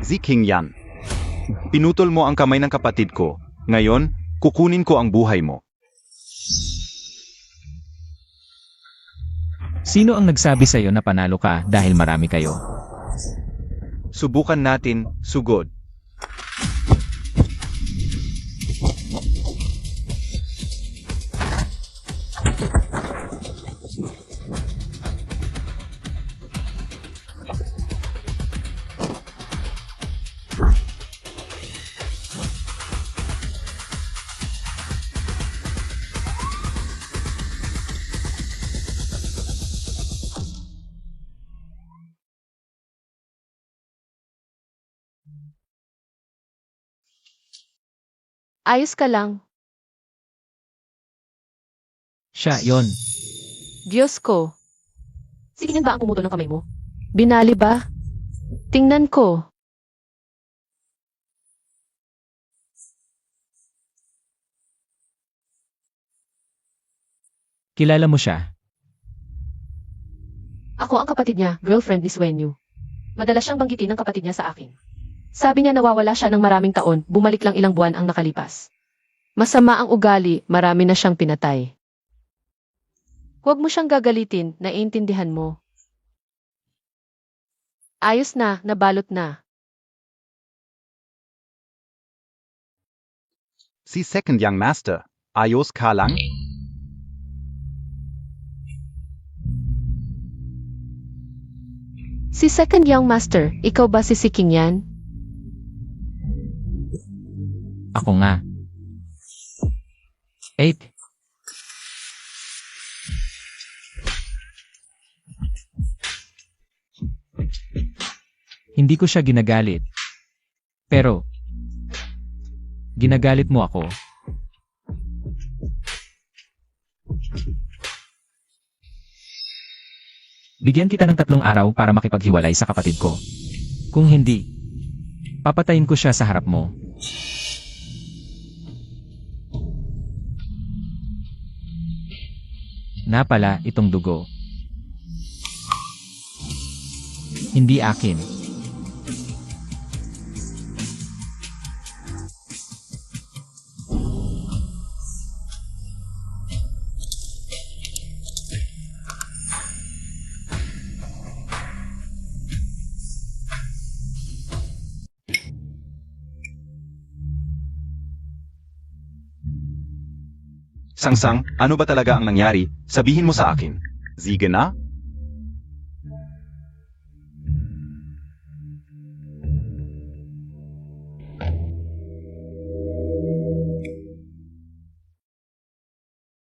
Ziking yan. Pinutol mo ang kamay ng kapatid ko. Ngayon, kukunin ko ang buhay mo. Sino ang nagsabi sa'yo na panalo ka dahil marami kayo? Subukan natin, sugod. Ayos ka lang. Siya, yon. Diyos ko. Sige ba ang pumutol ng kamay mo? Binali ba? Tingnan ko. Kilala mo siya. Ako ang kapatid niya, girlfriend ni Swenyu. Madalas siyang banggitin ng kapatid niya sa akin. Sabi niya nawawala siya ng maraming taon, bumalik lang ilang buwan ang nakalipas. Masama ang ugali, marami na siyang pinatay. Huwag mo siyang gagalitin, naiintindihan mo. Ayos na, nabalot na. Si second young master, ayos ka lang? Si second young master, ikaw ba si Siking yan? Ako nga. 8. Hindi ko siya ginagalit. Pero, ginagalit mo ako. Bigyan kita ng 3 araw para makipaghiwalay sa kapatid ko. Kung hindi, papatayin ko siya sa harap mo. Na pala itong dugo. Hindi akin. Sangsang, ano ba talaga ang nangyari? Sabihin mo sa akin. Sige na?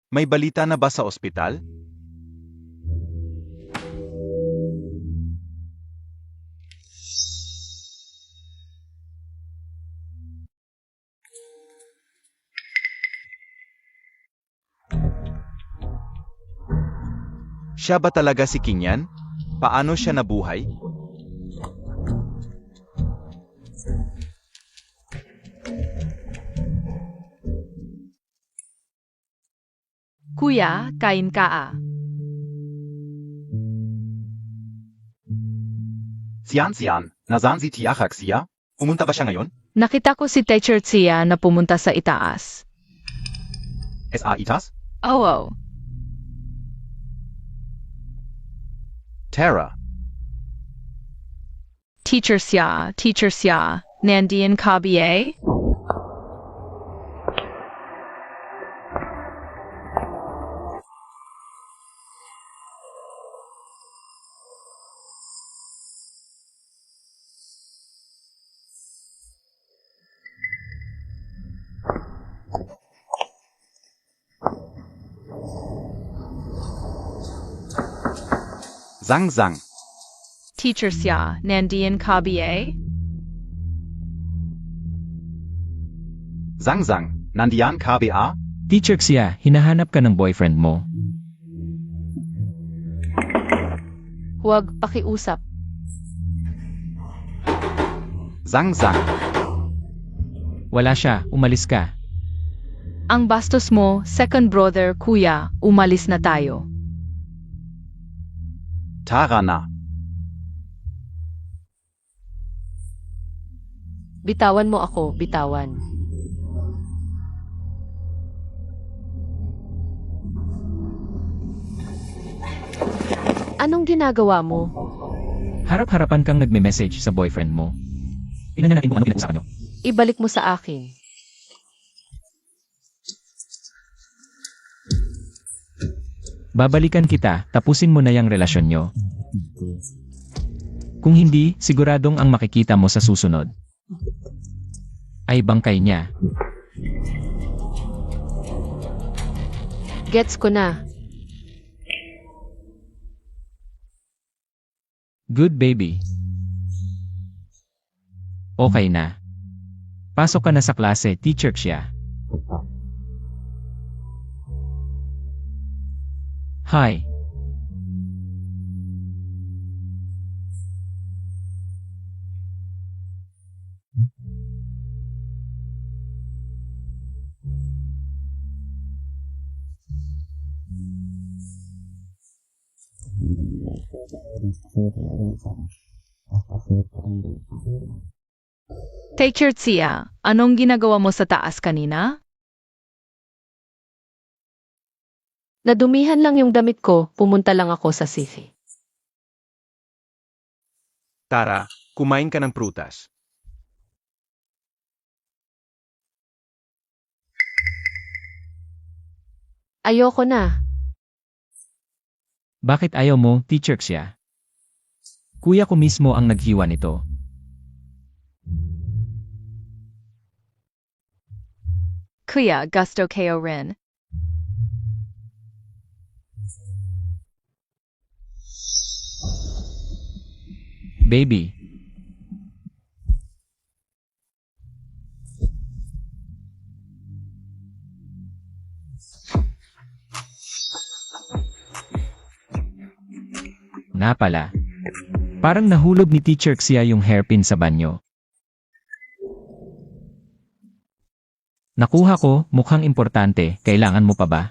May balita na ba sa ospital? Siya ba talaga si King yan? Paano siya nabuhay? Kuya, kain ka ah. Sian, nasaan si Tiaxak siya? Pumunta ba siya ngayon? Nakita ko si Teacher Tia na pumunta sa itaas. SA Itas? Oo. Tara, Teacher siya, nandiyan ka ba? Zang. Teacher siya, nandiyan ka ba? Zang, nandiyan ka ba? Teacher Xia, hinahanap ka ng boyfriend mo. Huwag pakiusap. Zang. Wala siya, umalis ka. Ang bastos mo, second brother, kuya, umalis na tayo. Tara na. Bitawan mo ako, bitawan. Anong ginagawa mo? Harap-harapan kang nagme-message sa boyfriend mo. Tingnan na natin kung ano pinag-usapan nyo. Ibalik mo sa akin. Babalikan kita, tapusin mo na yung relasyon nyo. Kung hindi, siguradong ang makikita mo sa susunod ay bangkay niya. Gets ko na. Good baby. Okay na. Pasok ka na sa klase, teacher siya. Hi. Teacher Tia, anong ginagawa mo sa taas kanina? Nadumihan lang yung damit ko, pumunta lang ako sa sisi. Tara, kumain ka ng prutas. Ayoko na. Bakit ayaw mo, teacher siya? Kuya ko mismo ang naghiwa nito. Kuya, gusto kayo rin. Baby. Na pala. Parang nahulog ni Teacher Xia yung hairpin sa banyo. Nakuha ko, mukhang importante, kailangan mo pa ba?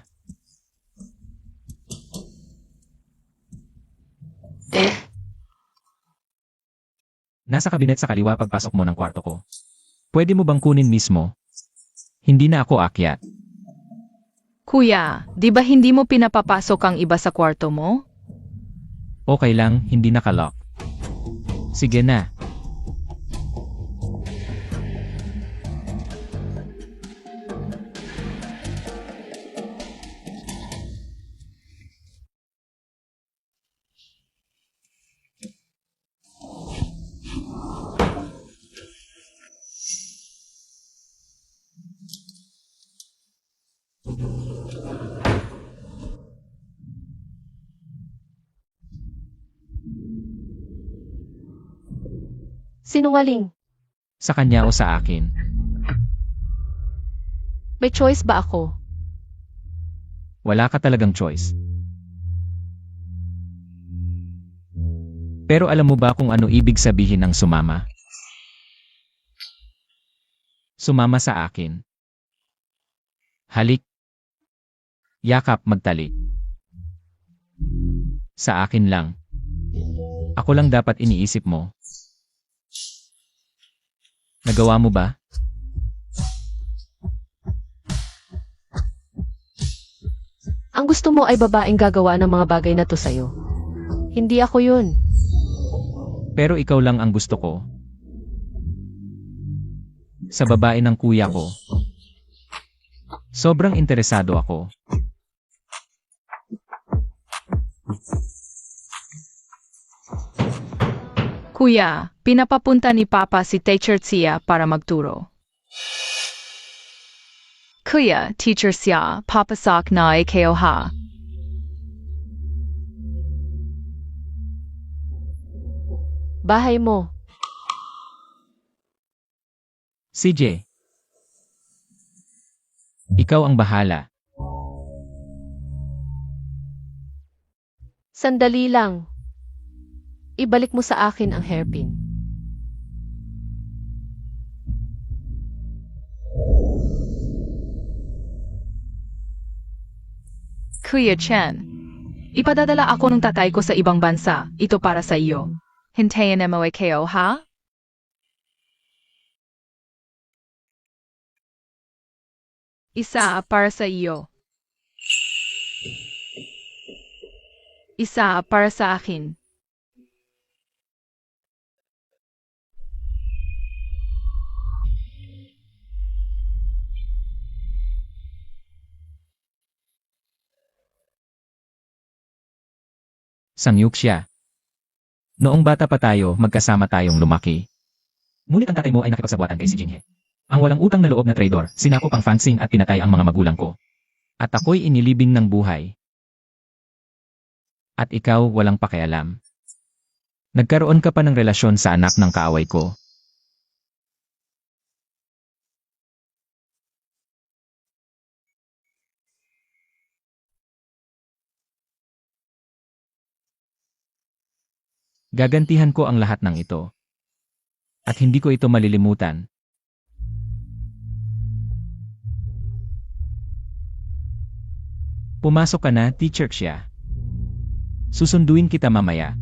Nasa kabinet sa kaliwa pagpasok mo ng kwarto ko. Pwede mo bang kunin mismo? Hindi na ako akyat. Kuya, di ba hindi mo pinapapasok ang iba sa kwarto mo? Okay lang, hindi nakalock. Sige na. Sinungaling. Sa kanya o sa akin. May choice ba ako? Wala ka talagang choice. Pero alam mo ba kung ano ibig sabihin ng sumama? Sumama sa akin. Halik. Yakap, magtalik. Sa akin lang. Ako lang dapat iniisip mo. Nagawa mo ba? Ang gusto mo ay babaeng gagawa ng mga bagay na to sa'yo. Hindi ako yun. Pero ikaw lang ang gusto ko. Sa babae ng kuya ko. Sobrang interesado ako. Kuya, pinapapunta ni Papa si Teacher Tia para magturo. Kuya, Teacher Tia, papasok na kayo ha. Bahay mo. CJ. Ikaw ang bahala. Sandali lang. Ibalik mo sa akin ang hairpin. Kuya Chen, ipadadala ako ng tatay ko sa ibang bansa. Ito para sa iyo. Hintayin mo kayo ha? Isa para sa iyo. Isa para sa akin. Sangyup siya. Noong bata pa tayo, magkasama tayong lumaki. Ngunit ang tatay mo ay nakipagsabuatan kay si Jinhe. Ang walang utang na loob na traidor, sinakop ang Fangsing at pinatay ang mga magulang ko. At ako'y inilibing ng buhay. At ikaw walang pakialam. Nagkaroon ka pa ng relasyon sa anak ng kaaway ko. Gagantihan ko ang lahat ng ito. At hindi ko ito malilimutan. Pumasok ka na, Teacher Xia. Susunduin kita mamaya.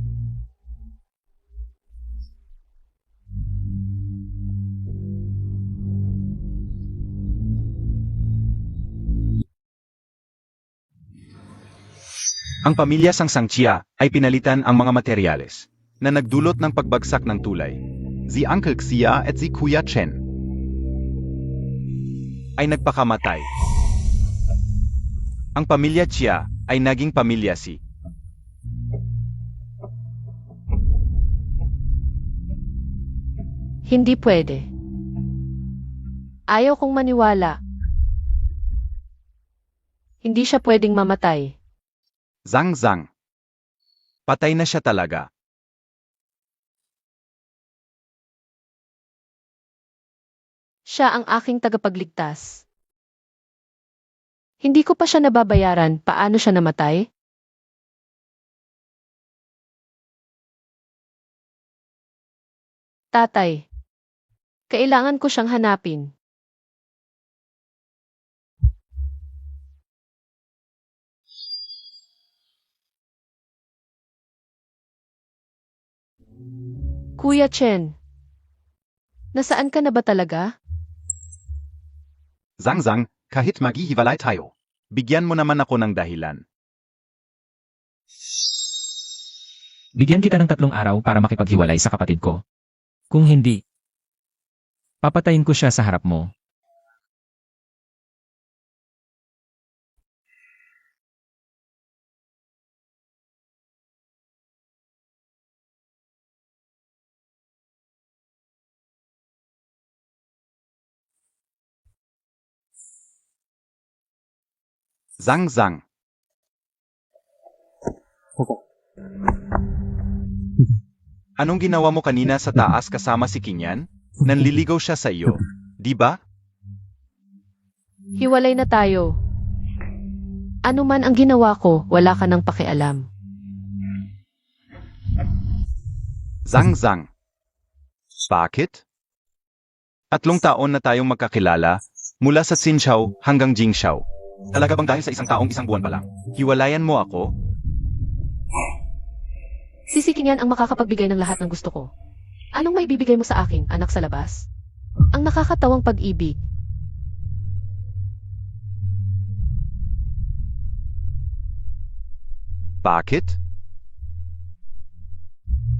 Ang pamilya Sangsangchia ay pinalitan ang mga materyales na nagdulot ng pagbagsak ng tulay. Si Uncle Xia at si Kuya Chen ay nagpakamatay. Ang pamilya Chia ay naging pamilya Si. Hindi pwede. Ayaw kong maniwala. Hindi siya pwedeng mamatay. Zhang Zhang. Patay na siya talaga. Siya ang aking tagapagligtas. Hindi ko pa siya nababayaran, paano siya namatay? Tatay. Kailangan ko siyang hanapin. Kuya Chen. Nasaan ka na ba talaga? Zhang Zhang, kahit maghihiwalay tayo, bigyan mo naman ako ng dahilan. Bigyan kita ng 3 araw para makipaghiwalay sa kapatid ko. Kung hindi, papatayin ko siya sa harap mo. Zhang Zhang. Anong ginawa mo kanina sa taas kasama si Kinyan? Nanliligaw siya sa iyo, di ba? Hiwalay na tayo. Ano man ang ginawa ko, wala ka nang pakialam. Zhang Zhang. Bakit? 3 taon na tayong magkakilala, mula sa Xinxiao hanggang Jingxiao. Talaga bang dahil sa 1 taong 1 buwan pa lang, hiwalayan mo ako? Sisikin yan ang makakapagbigay ng lahat ng gusto ko. Anong maibibigay mo sa akin, anak sa labas? Ang nakakatawang pag-ibig. Bakit?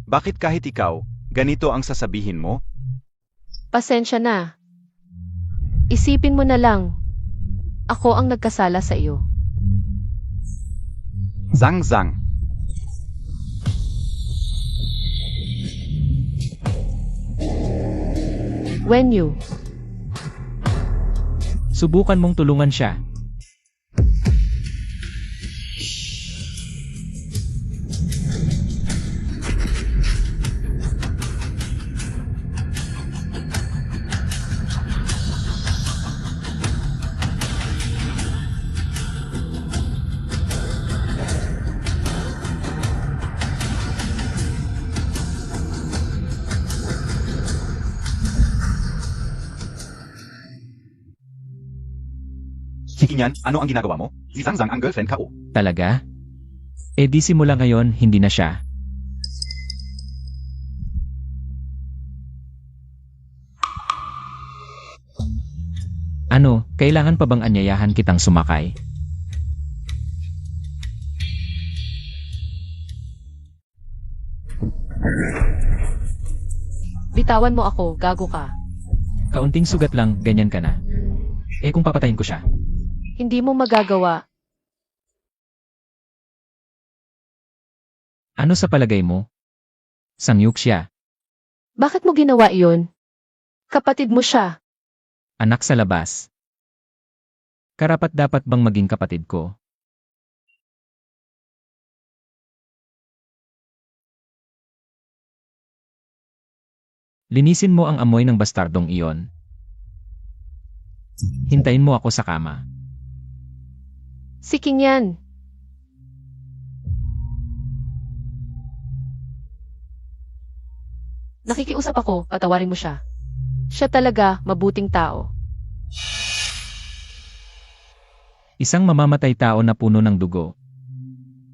Bakit kahit ikaw, ganito ang sasabihin mo? Pasensya na. Isipin mo na lang. Ako ang nagkasala sa iyo. Zhang Zhang. Wenyu. Subukan mong tulungan siya. Si Kinyan, ano ang ginagawa mo? Si Zhang Zhang ang girlfriend ka o? Talaga? Eh di simula ngayon, hindi na siya. Ano, kailangan pa bang anyayahan kitang sumakay? Bitawan mo ako, gago ka. Kaunting sugat lang, ganyan ka na. Eh kung papatayin ko siya? Hindi mo magagawa. Ano sa palagay mo? Sangyup siya. Bakit mo ginawa iyon? Kapatid mo siya. Anak sa labas. Karapat dapat bang maging kapatid ko? Linisin mo ang amoy ng bastardong iyon. Hintayin mo ako sa kama. Siking yan. Nakikiusap ako, patawarin mo siya. Siya talaga, mabuting tao. Isang mamamatay tao na puno ng dugo.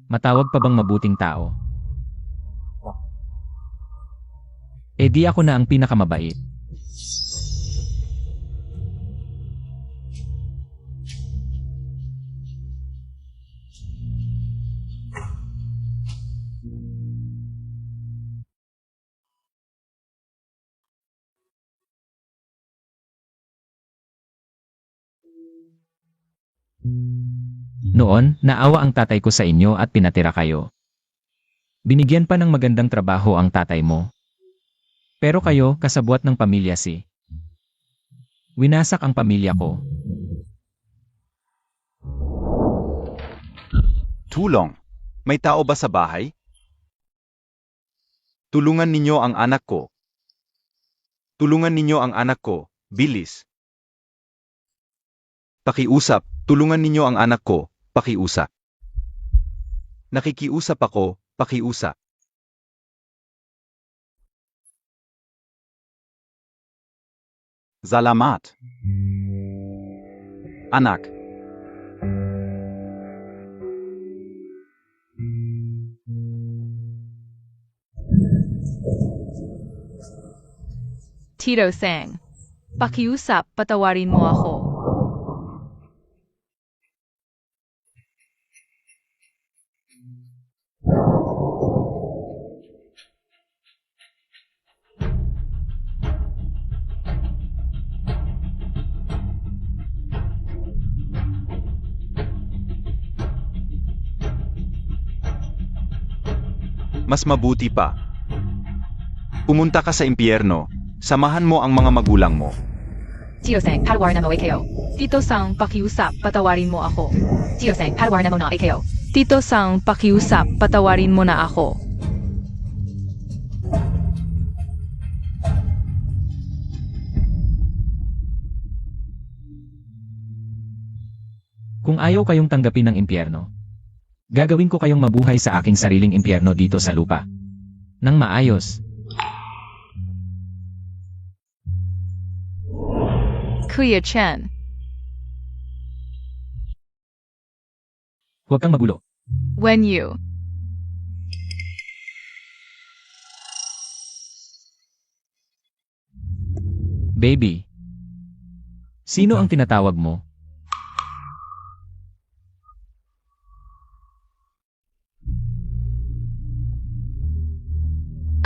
Matawag pa bang mabuting tao? Eh di ako na ang pinakamabait. Noon, naawa ang tatay ko sa inyo at pinatira kayo. Binigyan pa ng magandang trabaho ang tatay mo. Pero kayo, kasabwat ng pamilya si. Winasak ang pamilya ko. Tulong. May tao ba sa bahay? Tulungan ninyo ang anak ko. Tulungan ninyo ang anak ko, bilis. Pakiusap, tulungan ninyo ang anak ko, pakiusap. Nakikiusap ako, pakiusap. Salamat. Anak. Tito Sang. Pakiusap, patawarin mo ako. Mas mabuti pa. Pumunta ka sa impyerno, samahan mo ang mga magulang mo. Tito Sang, patawarin mo AKO. Tito Sang, pakiusap, patawarin mo ako. Tito Sang, patawarin mo na AKO. Tito Sang, pakiusap, patawarin mo na ako. Kung ayaw kayong tanggapin ng impyerno, gagawin ko kayong mabuhay sa aking sariling impyerno dito sa lupa. Nang maayos. Kuya Chen. Huwag kang magulo. When you. Baby. Sino ang tinatawag mo?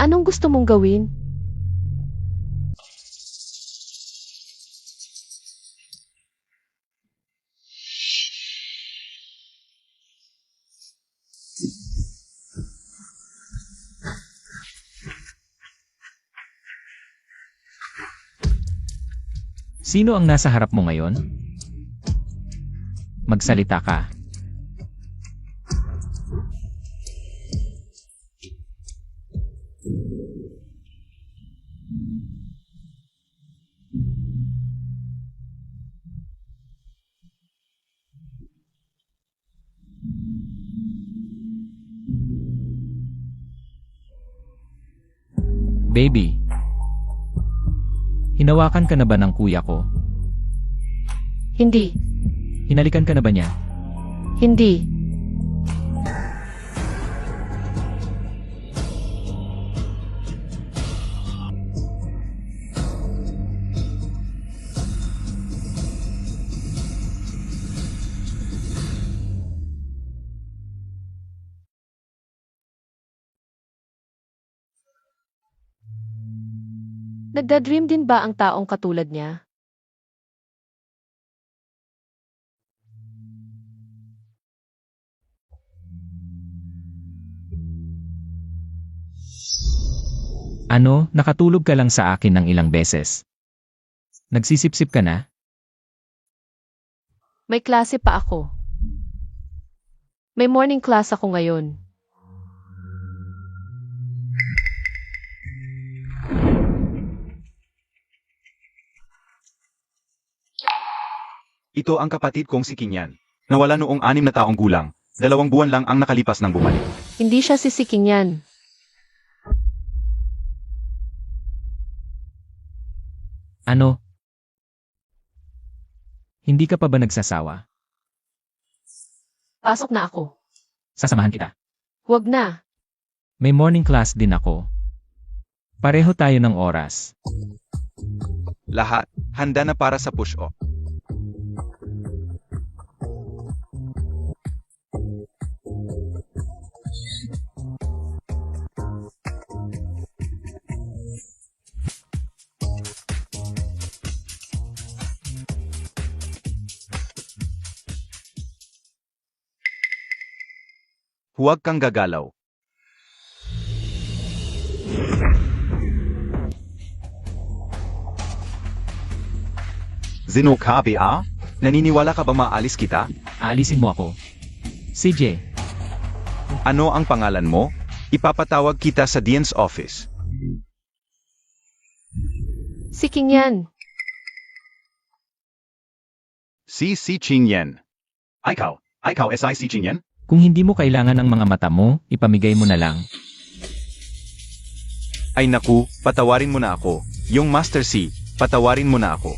Anong gusto mong gawin? Sino ang nasa harap mo ngayon? Magsalita ka. Baby. Hinawakan ka na ba ng kuya ko? Hindi. Hinalikan ka na ba niya? Hindi. Nagdadream din ba ang taong katulad niya? Ano, nakatulog ka lang sa akin ng ilang beses. Nagsisipsip ka na? May klase pa ako. May morning class ako ngayon. Ito ang kapatid kong si Kinyan. Nawala noong 6 na taong gulang. 2 buwan lang ang nakalipas ng bumalik. Hindi siya sisiking yan. Ano? Hindi ka pa ba nagsasawa? Pasok na ako. Sasamahan kita. Huwag na. May morning class din ako. Pareho tayo ng oras. Lahat, handa na para sa push-up. Huwag kang gagalaw. Zinokabi Naniniwala ka ba maalis kita? Aalisin mo ako. CJ, Ano ang pangalan mo? Ipapatawag kita sa Dean's office. Siking yan. Si Chingyan. Ikaw, si Chingyan? kung hindi mo kailangan ng mga mata mo, ipamigay mo na lang. Ay naku, patawarin mo na ako. Yung Master C, patawarin mo na ako.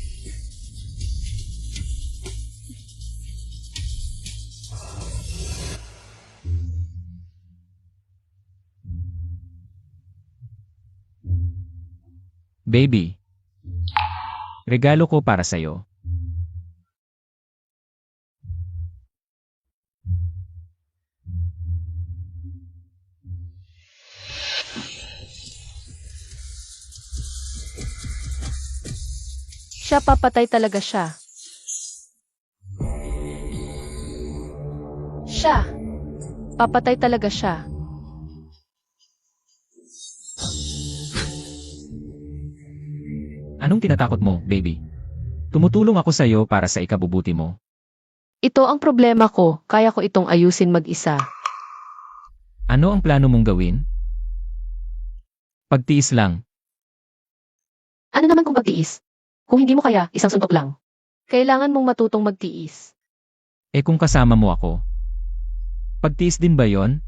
Baby, regalo ko para sa'yo. Siya papatay talaga siya. Siya. Papatay talaga siya. Anong tinatakot mo, baby? Tumutulong ako sa'yo para sa ikabubuti mo. Ito ang problema ko, kaya ko itong ayusin mag-isa. Ano ang plano mong gawin? Pagtiis lang. Ano naman kung pagtiis? Kung hindi mo kaya, isang suntok lang. Kailangan mong matutong magtiis. Eh kung kasama mo ako. Pagtiis din ba yon?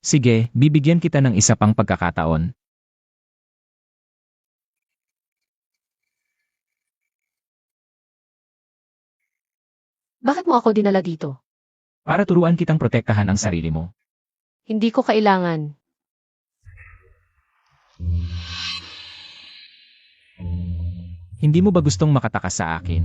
Sige, bibigyan kita ng isa pang pagkakataon. Bakit mo ako dinala dito? Para turuan kitang protektahan ang sarili mo. Hindi ko kailangan. Hindi mo ba gustong makatakas sa akin?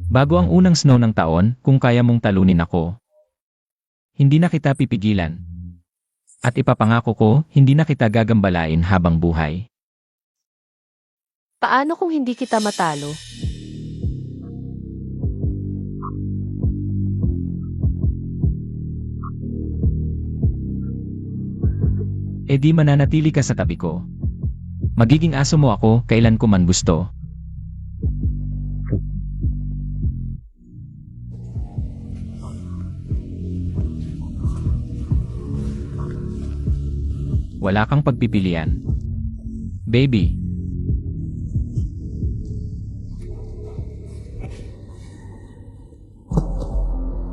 Bago ang unang snow ng taon, kung kaya mong talunin ako, hindi na kita pipigilan. At ipapangako ko, hindi na kita gagambalain habang buhay. Paano kung hindi kita matalo? E di mananatili ka sa tabi ko. Magiging aso mo ako kailan ko man gusto. Wala kang pagpipilian. Baby.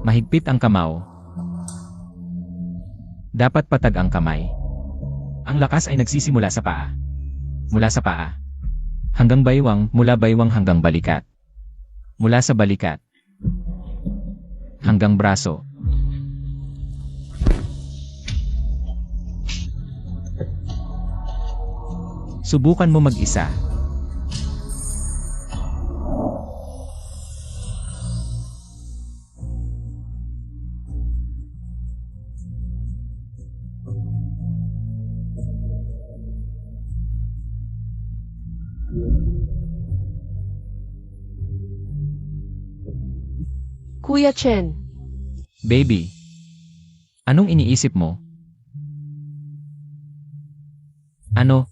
Mahigpit ang kamao. Dapat patag ang kamay. Ang lakas ay nagsisimula sa paa. Mula sa paa. Hanggang baywang, mula baywang hanggang balikat. Mula sa balikat. Hanggang braso. Subukan mo mag-isa. Kuya Chen, Baby, anong iniisip mo? Ano?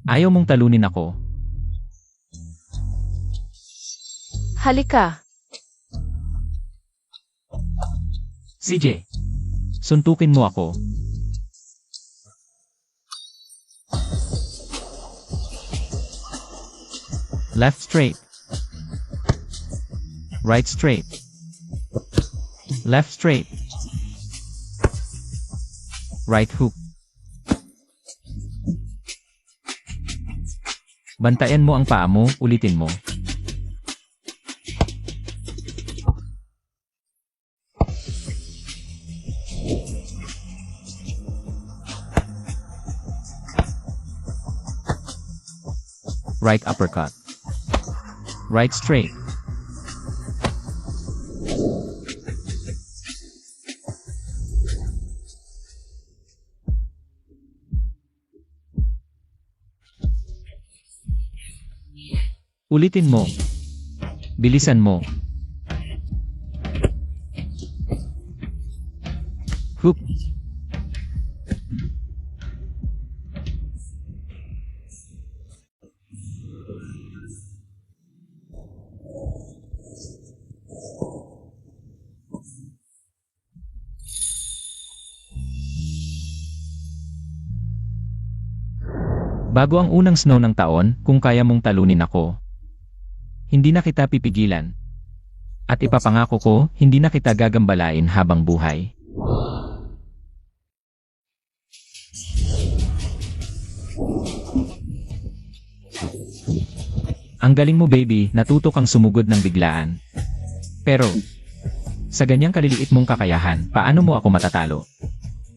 Ayaw mong talunin ako? halika. CJ, suntukin mo ako. Left straight. Right straight. Left straight. Right hook. Bantayan mo ang paa mo, ulitin mo. Right uppercut. Right straight. Ulitin mo. Bilisan mo. Hook. Bago ang unang snow ng taon, kung kaya mong talunin ako, hindi na kita pipigilan. At ipapangako ko, hindi na kita gagambalain habang buhay. Ang galing mo baby, natuto kang sumugod ng biglaan. Pero, sa ganyang kaliliit mong kakayahan, paano mo ako matatalo?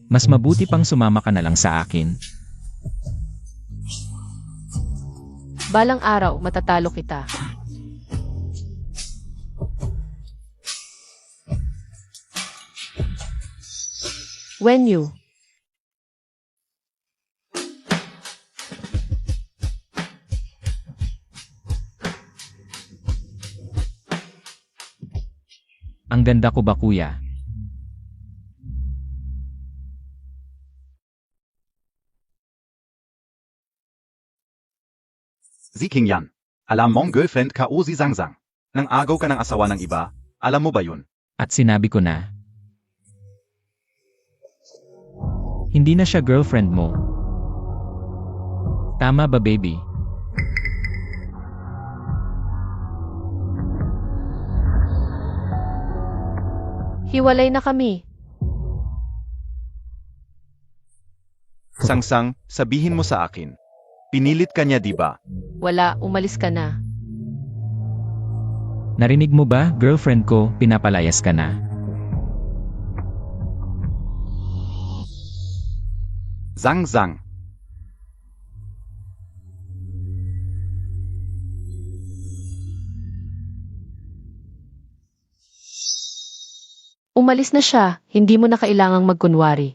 Mas mabuti pang sumama ka na lang sa akin. Balang araw, matatalo kita. When you. Ang ganda ko ba kuya? Si King Yan. Alam mong girlfriend ka o si Zhang Zhang. Nang agaw ka ng asawa ng iba, alam mo ba yun? At sinabi ko na, hindi na siya girlfriend mo. Tama ba baby? Hiwalay na kami. Sang-sang, sabihin mo sa akin. Pinilit ka niya di ba? Wala, umalis ka na. Narinig mo ba, girlfriend ko, pinapalayas ka na. Zhang Zhang. Umalis na siya, hindi mo na kailangang magkunwari.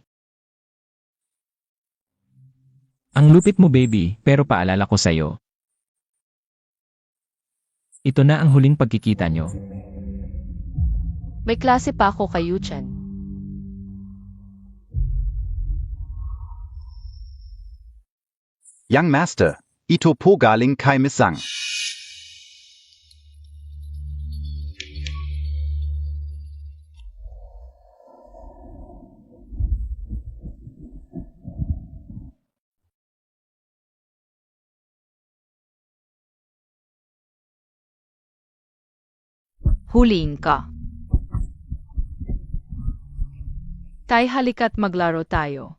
Ang lupit mo baby, pero paalala ko sa'yo. Ito na ang huling pagkikita nyo. May klase pa ako kay Yuchan. Young Master, ito po galing kay Miss Zhang. Huliin ka. Tay halika't maglaro tayo.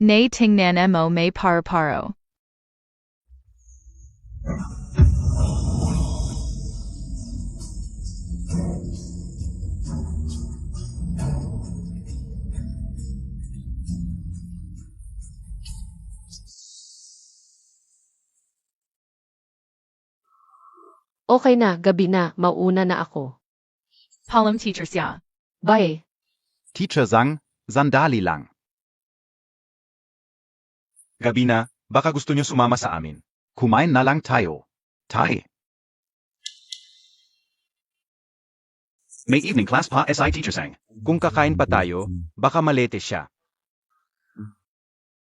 Nay tingnan mo may paro-paro. Okay na, gabi na, mauna na ako. Palm teacher siya. Bye. Teacher Zhang, sandali lang. Gabi na, baka gusto nyo sumama sa amin. Kumain na lang tayo. Tayo. May evening class pa SI teacher sang. Kung kakain pa tayo, baka malete siya.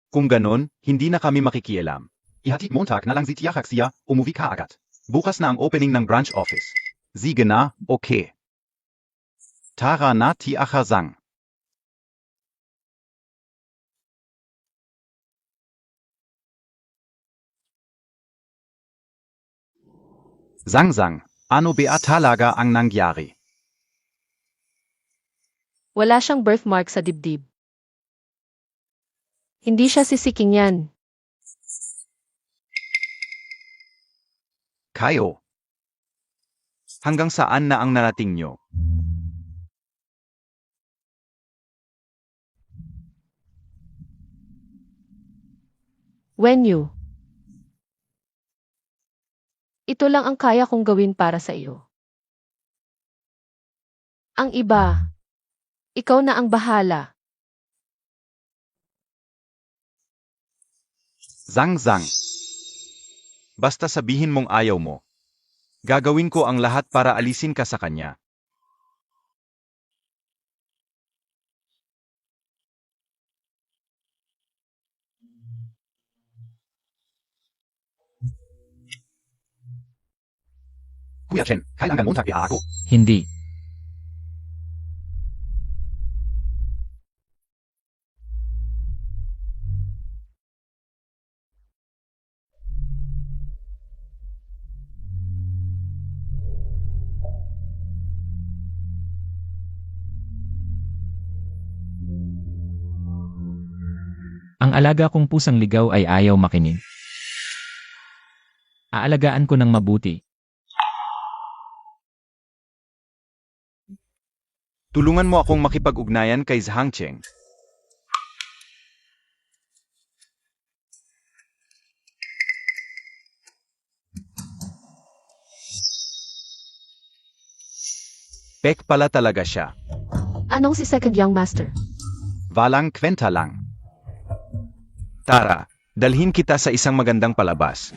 Kung ganon, hindi na kami makikialam. Ihatid Montag na lang si Tia Haxia, umuwi ka agad. Bukas na ang opening ng branch office. Sige na, okay. Tara na Tia Sang. Sang, ano ba talaga ang nangyari? Wala siyang birthmark sa dibdib. Hindi siya sisiking yan. Kayo. Hanggang saan na ang narating nyo? When you. Ito lang ang kaya kong gawin para sa iyo. Ang iba, ikaw na ang bahala. Sang. Basta sabihin mong ayaw mo. Gagawin ko ang lahat para alisin ka sa kanya. Kuya Chen, kailangan Montag biya ako. Hindi. Ang alaga kong pusang ligaw ay ayaw makinig. Aalagaan ko ng mabuti. Tulungan mo akong makipag-ugnayan kay Zhang Cheng. Pek pala talaga siya. Anong si Second Young Master? Walang kwenta lang. Tara, dalhin kita sa isang magandang palabas.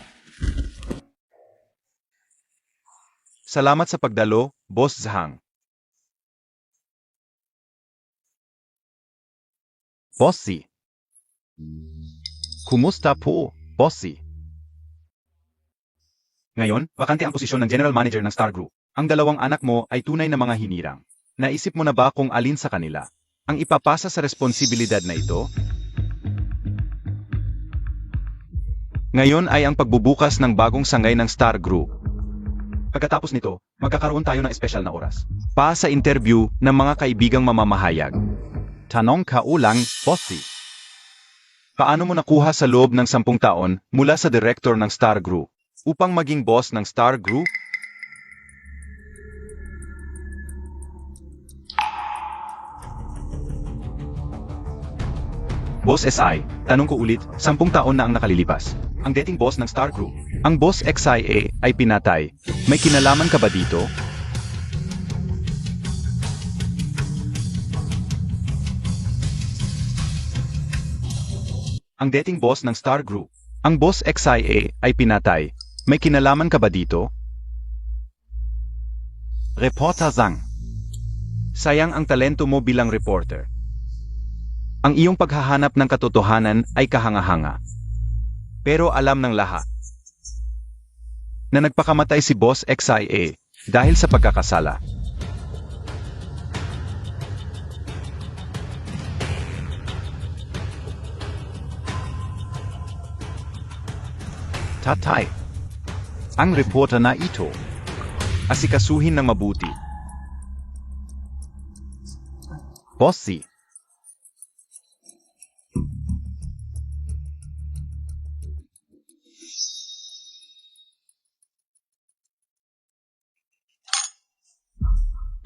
Salamat sa pagdalo, Boss Zhang. Bossy. Kumusta po, Bossy? Ngayon, bakante ang posisyon ng General Manager ng Star Group. Ang dalawang anak mo ay tunay na mga hinirang. Naisip mo na ba kung alin sa kanila ang ipapasa sa responsibilidad na ito? Ngayon ay ang pagbubukas ng bagong sangay ng Star Group. Pagkatapos nito, magkakaroon tayo ng espesyal na oras. Pa sa interview ng mga kaibigang mamamahayag. Tanong ka ulang, Bossy. Paano mo nakuha sa loob ng 10 taon mula sa director ng Star Group upang maging boss ng Star Group? Boss SI, tanong ko ulit, 10 taon na ang nakalilipas. Ang dating boss ng Star Group, ang boss XIA ay pinatay. May kinalaman ka ba dito? Ang dating boss ng Star Group, ang boss XIA ay pinatay. May kinalaman ka ba dito? Reporter Zhang. Sayang ang talento mo bilang reporter. Ang iyong paghahanap ng katotohanan ay kahanga-hanga. Pero alam ng lahat na nagpakamatay si Boss XIA dahil sa pagkakasala. Tatay. Ang reporter na ito. Asikasuhin ng mabuti. Bossy.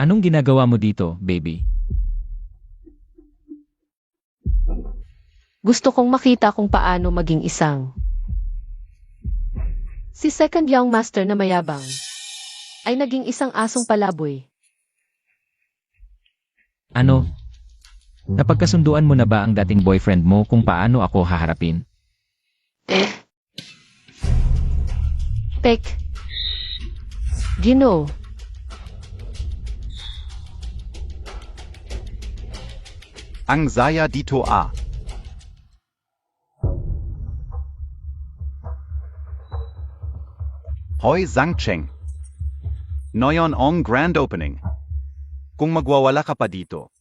Anong ginagawa mo dito, baby? Gusto kong makita kung paano maging isang. Si Second Young Master na mayabang ay naging isang asong palaboy. Ano? Napagkasunduan mo na ba ang dating boyfriend mo kung paano ako haharapin? Pek. Gino. Ang saya dito ah. Hoy Zhangcheng. Noyon ong grand opening. Kung magwawala ka pa dito,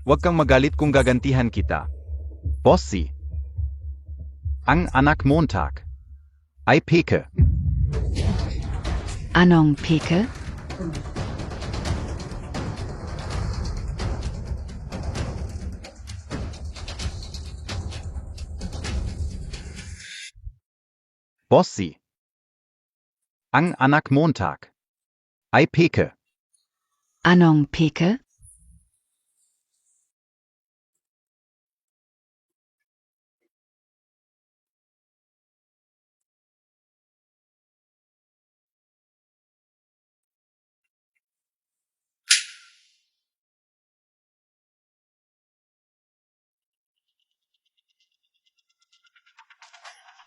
huwag kang magalit kung gagantihan kita. Bossy. Ang anak Montag ay peke. Anong peke? Bossy. Ang anak Montag ay peke. Anong peke?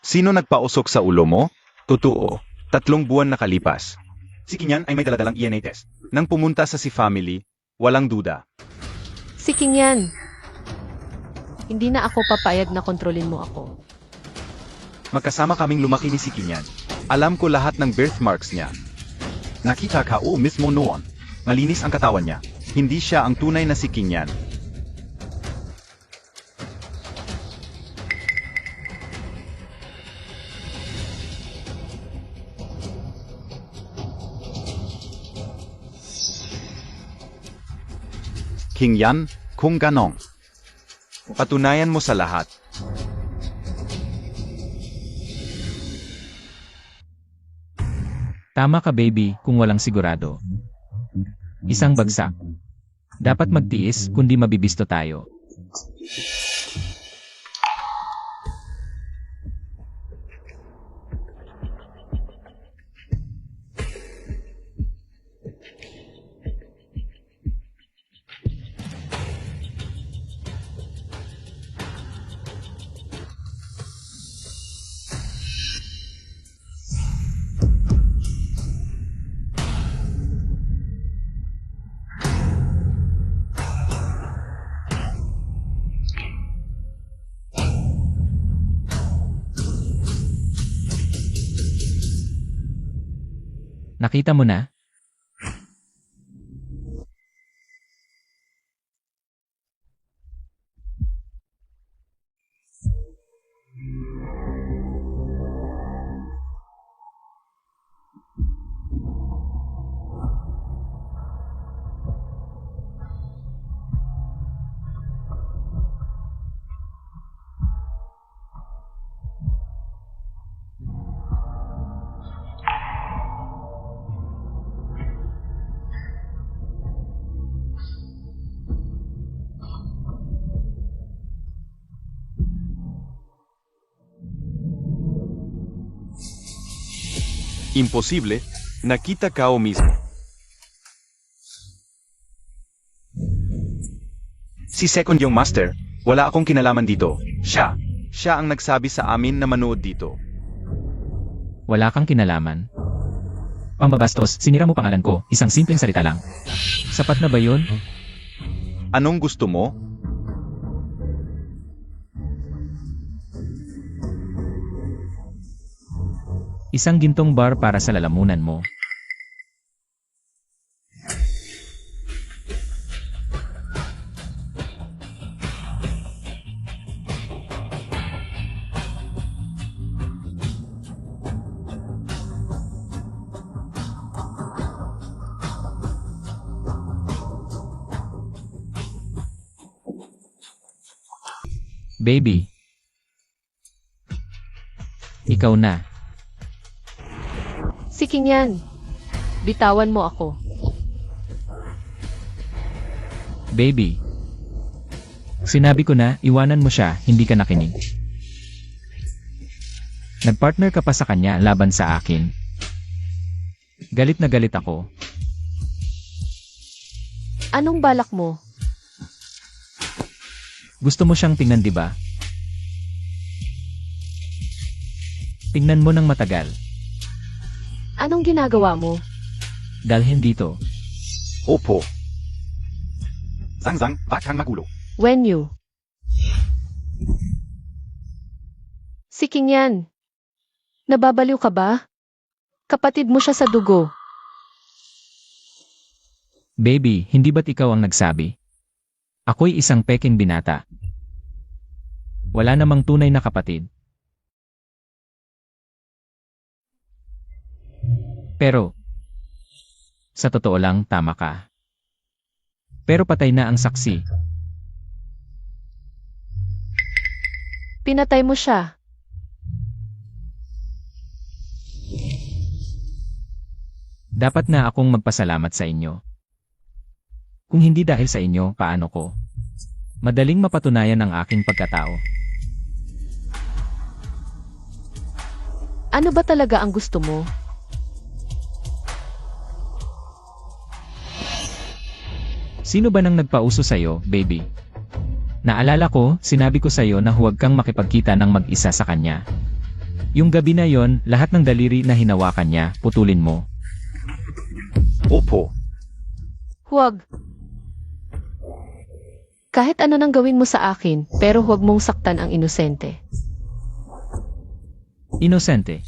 Sino nagpausok sa ulo mo? Totoo. 3 buwan nakalipas. Si Kinyan ay may daladalang ENA test. Nang pumunta sa si family, walang duda. Si Kingyan. Hindi na ako papayag na kontrolin mo ako. Magkasama kaming lumaki ni si Kinyan. Alam ko lahat ng birthmarks niya. Nakita ka o mismo noon. Malinis ang katawan niya. Hindi siya ang tunay na si Kinyan. Kinyan, kung ganong. Patunayan mo sa lahat. Tama ka baby kung walang sigurado. Isang bagsak. Dapat magtiis kundi mabibisto tayo. Nakita mo na? Imposible, nakita ka o mismo. Si Second yung master, wala akong kinalaman dito. Siya ang nagsabi sa amin na manood dito. Wala kang kinalaman. Pambabastos, sinira mo pangalan ko, isang simpleng salita lang. Sapat na ba yun? Anong gusto mo? Isang gintong bar para sa lalamunan mo. Baby. Ikaw na. Si Kingyan. Bitawan mo ako. Baby. Sinabi ko na, iwanan mo siya, hindi ka nakinig. Nagpartner ka pa sa kanya laban sa akin. Galit na galit ako. Anong balak mo? Gusto mo siyang tingnan, di ba? Tingnan mo ng matagal. Anong ginagawa mo? Dalhin dito. Opo. Zang-zang, wag kang magulo. Wenyu. Si King yan. Nababaliw ka ba? Kapatid mo siya sa dugo. Baby, hindi ba't ikaw ang nagsabi? Ako'y isang peking binata. Wala namang tunay na kapatid. Pero, sa totoo lang, tama ka. Pero patay na ang saksi. Pinatay mo siya. Dapat na akong magpasalamat sa inyo. Kung hindi dahil sa inyo, paano ko? Madaling mapatunayan ang aking pagkatao. Ano ba talaga ang gusto mo? Sino ba nang nagpauso sa'yo, baby? Naalala ko, sinabi ko sa'yo na huwag kang makipagkita ng mag-isa sa kanya. Yung gabi na yon, lahat ng daliri na hinawakan niya, putulin mo. Opo. Huwag. Kahit ano nang gawin mo sa akin, pero huwag mong saktan ang inosente. Inosente.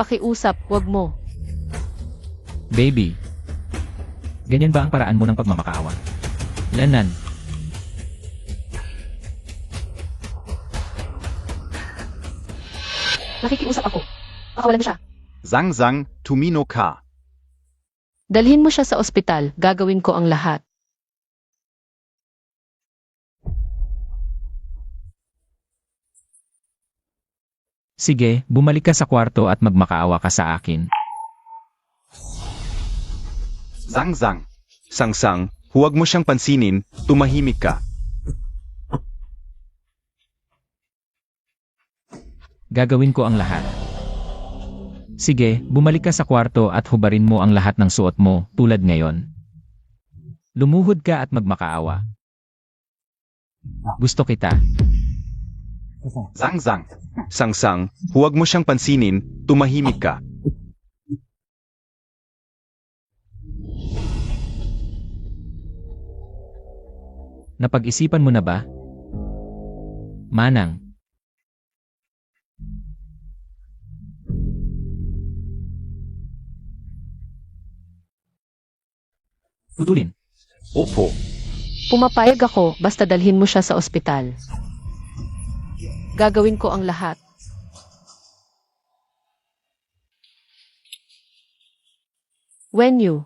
Pakiusap, huwag mo. Baby. Ganyan ba ang paraan mo ng pagmamakaawa? Lanan. Nakikiusap ako. Pakawalan mo siya. Zang-zang, tumino ka. Dalhin mo siya sa ospital, gagawin ko ang lahat. Sige, bumalik ka sa kwarto at magmakaawa ka sa akin. Zang-zang. Sang-sang, huwag mo siyang pansinin, tumahimik ka. Gagawin ko ang lahat. Sige, bumalik ka sa kwarto at hubarin mo ang lahat ng suot mo, tulad ngayon. Lumuhod ka at magmakaawa. Gusto kita. Zang-zang. Sang-sang, huwag mo siyang pansinin, tumahimik ka. Napag-isipan mo na ba? Manang. Putulin. Opo. Pumapayag ako, basta dalhin mo siya sa ospital. Gagawin ko ang lahat. Wenyu.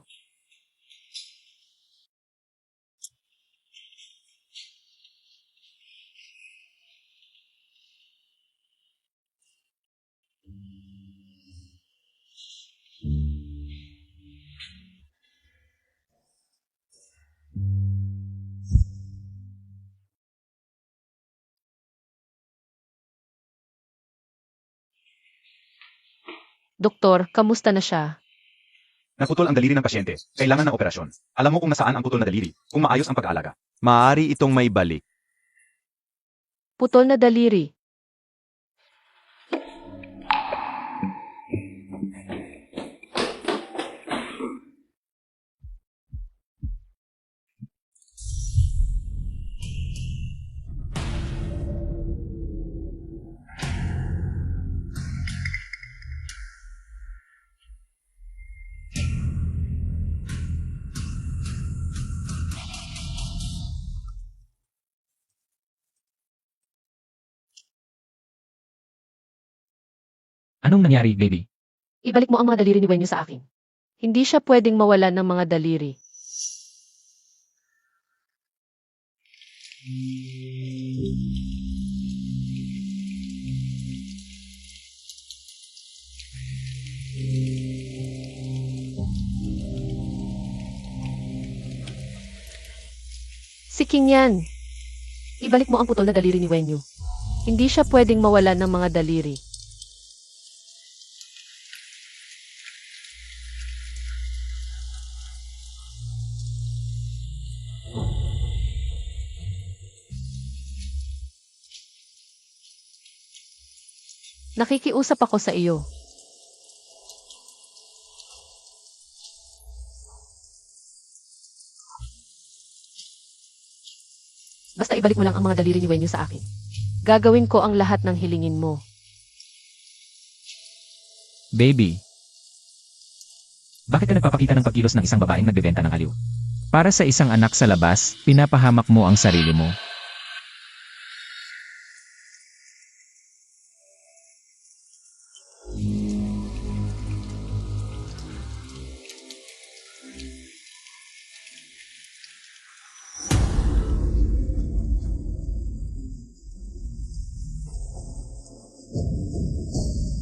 Doktor, kamusta na siya? Naputol ang daliri ng pasyente. Kailangan ng operasyon. Alam mo kung nasaan ang putol na daliri, kung maayos ang pag-aalaga. Maaari itong may balik. Putol na daliri. Anong nangyari, baby? Ibalik mo ang mga daliri ni Wenyu sa akin. Hindi siya pwedeng mawalan ng mga daliri. Si King yan. Ibalik mo ang putol na daliri ni Wenyu. Hindi siya pwedeng mawalan ng mga daliri. Nakikiusap ako sa iyo. Basta ibalik mo lang ang mga daliri ni Wenyu sa akin. Gagawin ko ang lahat ng hilingin mo. Baby. Bakit ka nagpapakita ng pagkilos ng isang babaeng nagbebenta ng aliw? Para sa isang anak sa labas, pinapahamak mo ang sarili mo.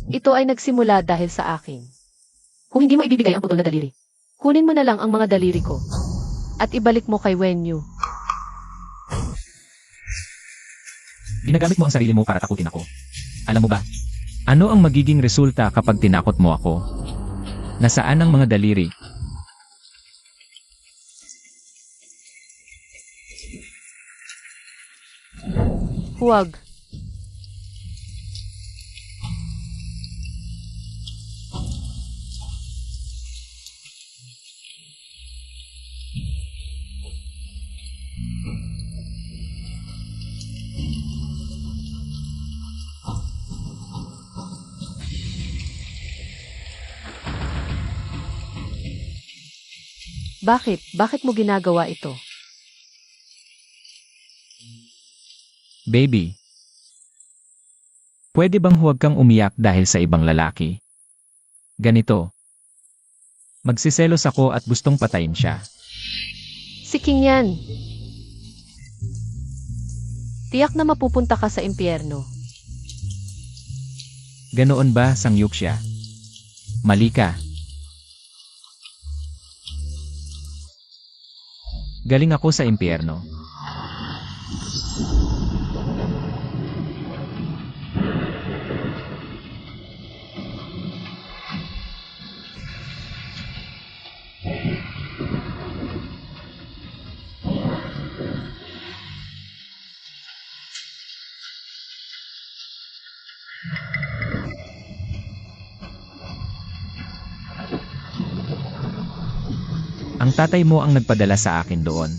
Ito ay nagsimula dahil sa akin. Kung hindi mo ibibigay ang putol na daliri, kunin mo na lang ang mga daliri ko at ibalik mo kay Wenyu. Ginagamit mo ang sarili mo para takutin ako. Alam mo ba? Ano ang magiging resulta kapag tinakot mo ako? Nasaan ang mga daliri? Huwag. Bakit? Bakit mo ginagawa ito? Baby. Pwede bang huwag kang umiyak dahil sa ibang lalaki? Ganito. Magsiselos ako at gustong patayin siya. Si King yan. Tiyak na mapupunta ka sa impyerno. Ganoon ba, Sangyup siya? Mali ka. Galing ako sa impyerno. Ang tatay mo ang nagpadala sa akin doon.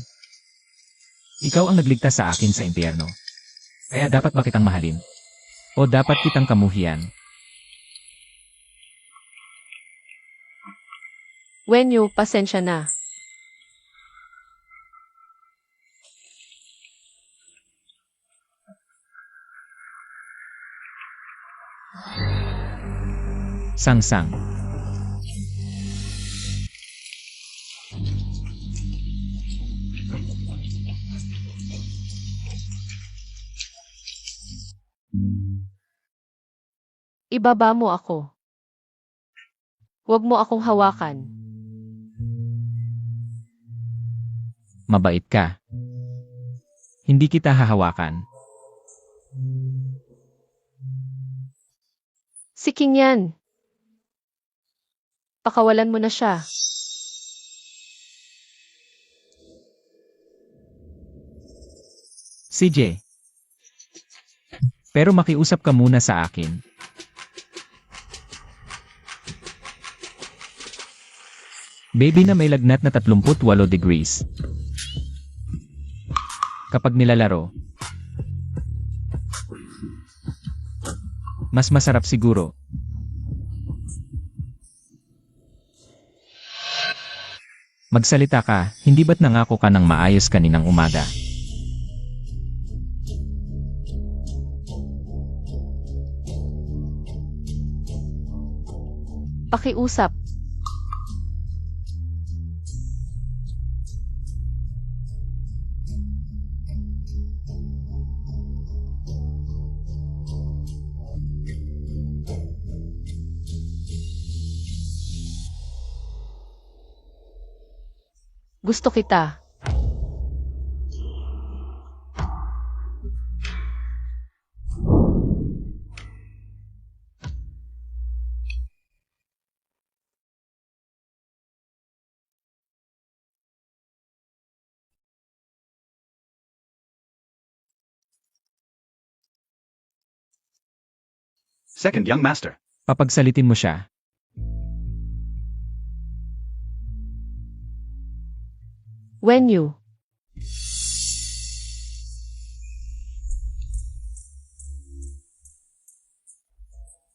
Ikaw ang nagligtas sa akin sa impyerno. Kaya dapat ba kitang mahalin? O dapat kitang kamuhian? Wenyu, pasensya na. Sang-sang. Ibaba mo ako. Huwag mo akong hawakan. Mabait ka. Hindi kita hahawakan. Si King yan. Pakawalan mo na siya. CJ. Pero makiusap ka muna sa akin. Baby na may lagnat na 38 degrees. Kapag nilalaro, mas masarap siguro. Magsalita ka, hindi ba't nangako ka ng maayos kaninang umaga? Pakiusap. Gusto kita. Second young master. Papagsalitin mo siya. Wenyu.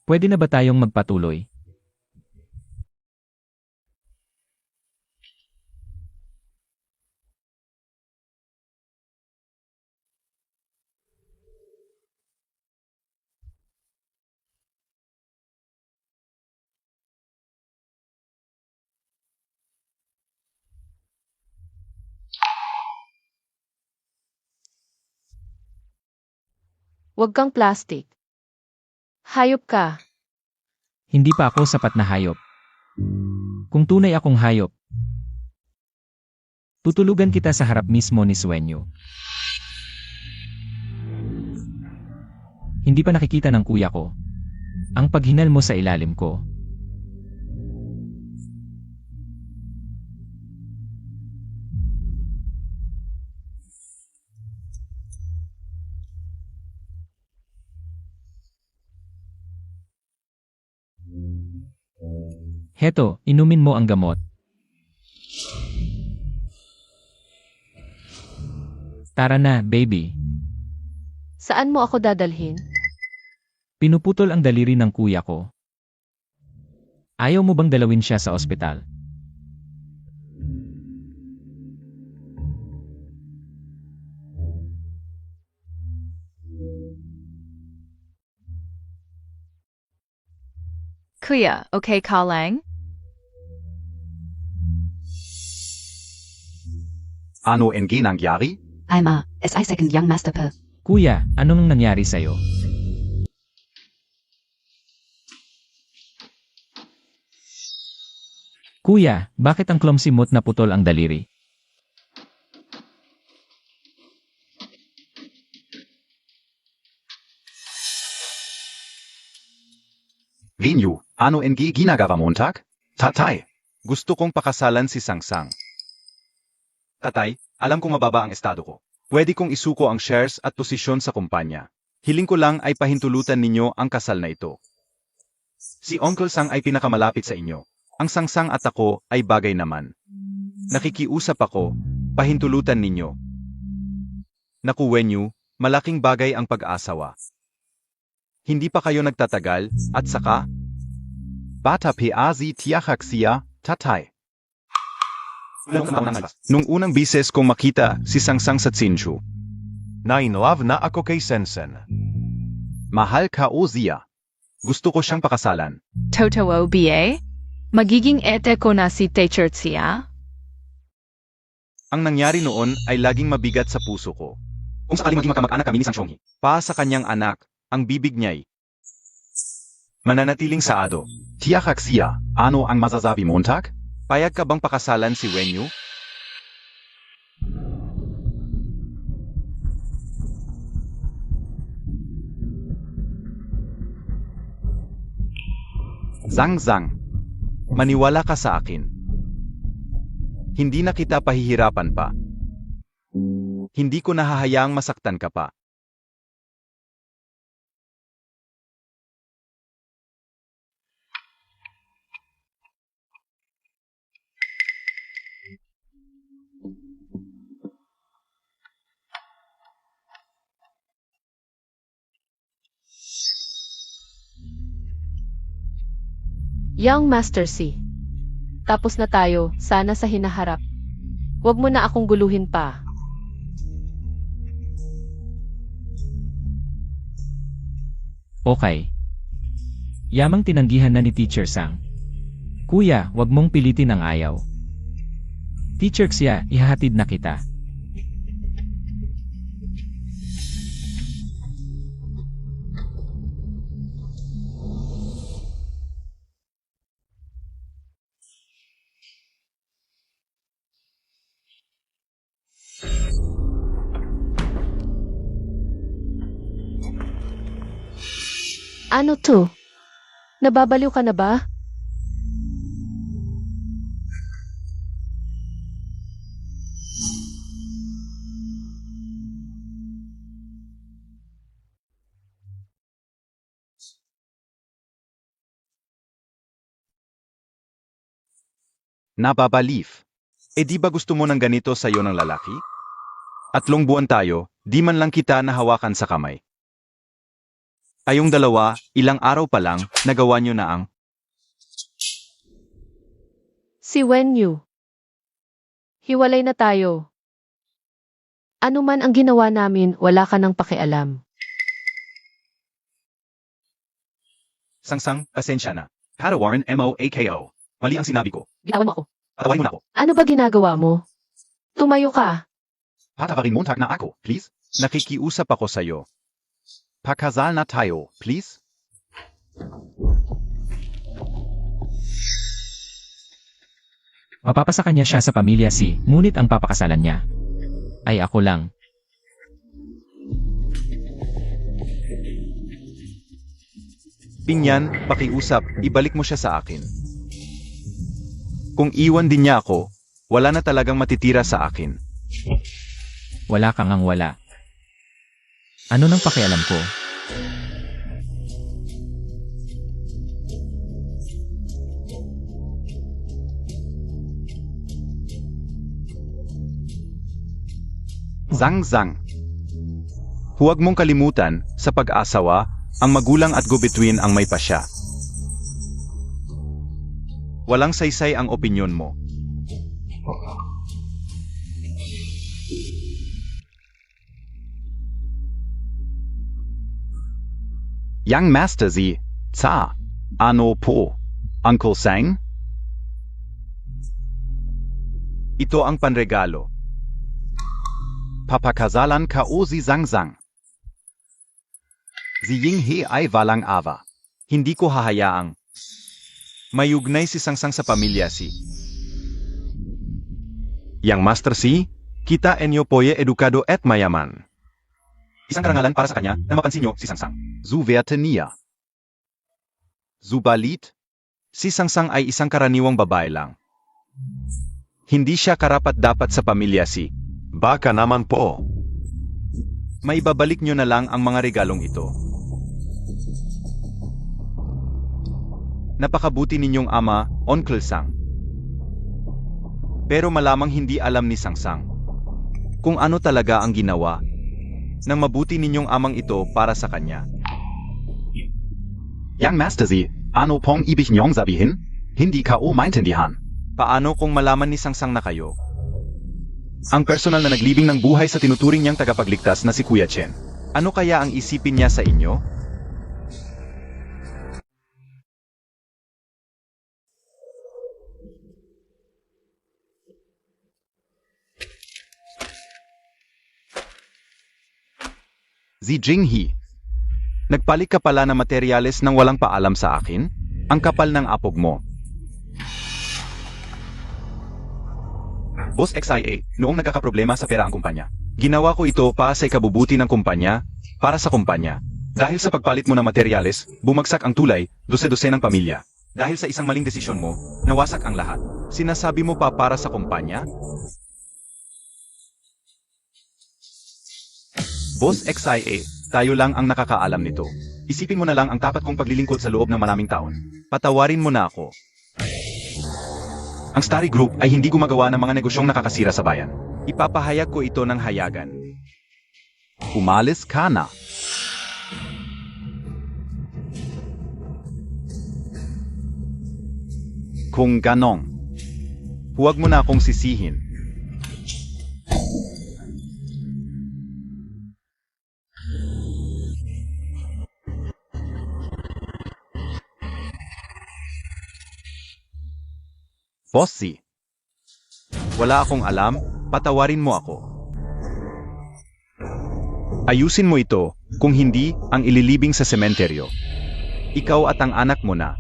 Pwede na ba tayong magpatuloy? Huwag kang plastic. Hayop ka. Hindi pa ako sapat na hayop. Kung tunay akong hayop, tutulugan kita sa harap mismo ni Sueño. Hindi pa nakikita ng kuya ko. Ang paghinal mo sa ilalim ko. Heto, inumin mo ang gamot. Tara na, baby. Saan mo ako dadalhin? Pinuputol ang daliri ng kuya ko. Ayaw mo bang dalawin siya sa ospital? Kuya, okay ka lang? Ano ang nangyari? Alma, SI second young master per. Kuya, anong nangyari sa'yo? Kuya, bakit ang clumsy mo't naputol ang daliri? Vinyu, ano ang ginagawa Montag? Tatay, gusto kong pakasalan si Sangsang. Tatay, alam kong mababa ang estado ko. Pwede kong isuko ang shares at posisyon sa kumpanya. Hiling ko lang ay pahintulutan ninyo ang kasal na ito. Si Uncle Sang ay pinakamalapit sa inyo. Ang Sangsang at ako ay bagay naman. Nakikiusap ako, pahintulutan ninyo. Naku Wenyu, malaking bagay ang pag-asawa. Hindi pa kayo nagtatagal, at saka, Bata Piazi Tiahak siya, tatay. Nung unang bises kong makita si Sangsang sa Tsinshu. Na-in-love na ako kay Sensen. Mahal ka o Zia. Gusto ko siyang pakasalan. Totoo ba? Magiging ete ko na si teacher siya? Ang nangyari noon ay laging mabigat sa puso ko. Kung sakaling maging magkamag-anak kami ni Sang Shonghi, pa sa kanyang anak, ang bibig niya'y mananatiling saado. Tiyak siya, ano ang masasabi Montag? Payag ka bang pakasalan si Wenyu? Zang, maniwala ka sa akin. Hindi na kita pahihirapan pa. Hindi ko nahahayaang masaktan ka pa. Young Master C. Tapos na tayo, sana sa hinaharap. Huwag mo na akong guluhin pa. Okay. Yamang tinanggihan na ni Teacher Sang. Kuya, wag mong pilitin ang ayaw. Teacher Xia, ihahatid na kita. Ano to? Nababaliw ka na ba? Nababalif. Di ba gusto mo ng ganito sa'yo ng lalaki? 3 buwan tayo, di man lang kita nahawakan sa kamay. Ayong dalawa, ilang araw pa lang, nagawa nyo na ang Si Wenyu. Hiwalay na tayo. Ano man ang ginawa namin, wala ka nang pakialam. Sangsang, pasensya na. Padawarin MOAKO. Mali ang sinabi ko. Ginawan mo ako. Patawarin mo na ako. Ano ba ginagawa mo? Tumayo ka. Patawarin mo na ako, please. Nakikiusap ako sa'yo. Pakasal na tayo, please. Mapapasa kanya siya sa pamilya si, ngunit ang papakasalan niya ay ako lang. Pinyan, pakiusap, ibalik mo siya sa akin. Kung iwan din niya ako, wala na talagang matitira sa akin. Wala kang ang wala. Ano nang pakialam ko? Zang-zang. Huwag mong kalimutan, sa pag-asawa, ang magulang at go-between ang may pasya. Walang saysay ang opinyon mo. Young Master Z, ano po, Uncle Sang? Ito ang panregalo. Papakasalan ka o si Zang-zang. Si Yinghe ay walang awa. Hindi ko hahayaang mayugnay si Sangsang sa pamilya si. Yang Master Si, kita enyo poye edukado et mayaman. Isang karangalan para sa kanya na mapansin nyo si Sangsang. Zuwerte niya. Zubalit, si Sangsang ay isang karaniwang babae lang. Hindi siya karapat-dapat sa pamilya si. Baka naman po. May babalik nyo na lang ang mga regalong ito. Napakabuti ninyong ama, Uncle Sang. Pero malamang hindi alam ni Sangsang kung ano talaga ang ginawa ng mabuti ninyong amang ito para sa kanya. Young Master Z, ano pong ibig niyong sabihin? Hindi ka o maintindihan. Paano kung malaman ni Sangsang na kayo ang personal na naglibing ng buhay sa tinuturing niyang tagapagligtas na si Kuya Chen? Ano kaya ang isipin niya sa inyo? Si Jinghe, nagpalit ka pala ng materyales nang walang paalam sa akin? Ang kapal ng apog mo. Boss XIA, noong nagkakaproblema sa pera ang kumpanya, ginawa ko ito para sa ikabubuti ng kumpanya, para sa kumpanya. Dahil sa pagpalit mo ng materyales, bumagsak ang tulay, dose-dose ng pamilya. Dahil sa isang maling desisyon mo, nawasak ang lahat. Sinasabi mo pa para sa kumpanya? Boss XIA, tayo lang ang nakakaalam nito. Isipin mo na lang ang tapat kong paglilingkod sa loob ng maraming taon. Patawarin mo na ako. Ang Starry Group ay hindi gumagawa ng mga negosyong nakakasira sa bayan. Ipapahayag ko ito ng hayagan. Umalis ka na. Kung ganong, huwag mo na akong sisihin. Bossy, wala akong alam, patawarin mo ako. Ayusin mo ito, kung hindi, ang ililibing sa sementeryo. Ikaw at ang anak mo na.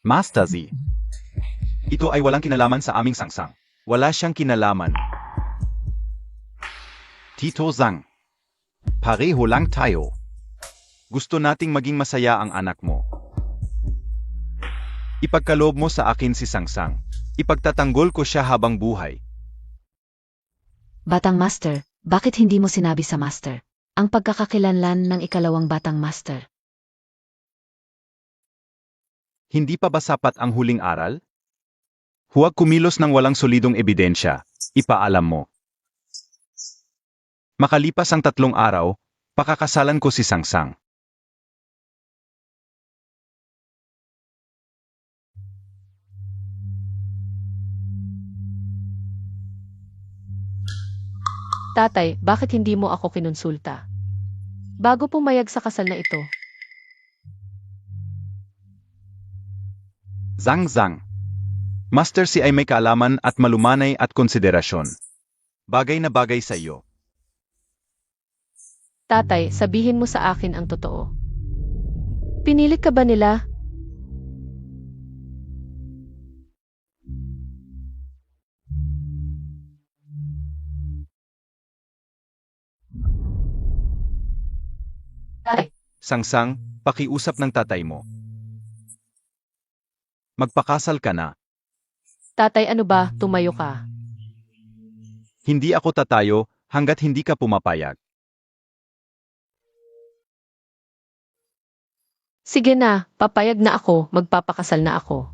Master Z, ito ay walang kinalaman sa aming Sangsang. Wala siyang kinalaman. Tito Zang, pareho lang tayo. Gusto nating maging masaya ang anak mo. Ipagkaloob mo sa akin si Sangsang. Ipagtatanggol ko siya habang buhay. Batang Master, bakit hindi mo sinabi sa Master ang pagkakakilanlan ng ikalawang Batang Master? Hindi pa ba sapat ang huling aral? Huwag kumilos ng walang solidong ebidensya, ipaalam mo. Makalipas ang 3 araw, pakakasalan ko si Sangsang. Tatay, bakit hindi mo ako kinonsulta? Bago pumayag sa kasal na ito. Zang. Master si ay may kaalaman at malumanay at konsiderasyon. Bagay na bagay sa iyo. Tatay, sabihin mo sa akin ang totoo. Pinilit ka ba nila? Tatay, Sangsang, pakiusap ng tatay mo. Magpakasal ka na. tatay ano ba, tumayo ka. Hindi ako tatayo hanggat hindi ka pumapayag. Sige na, papayag na ako, magpapakasal na ako.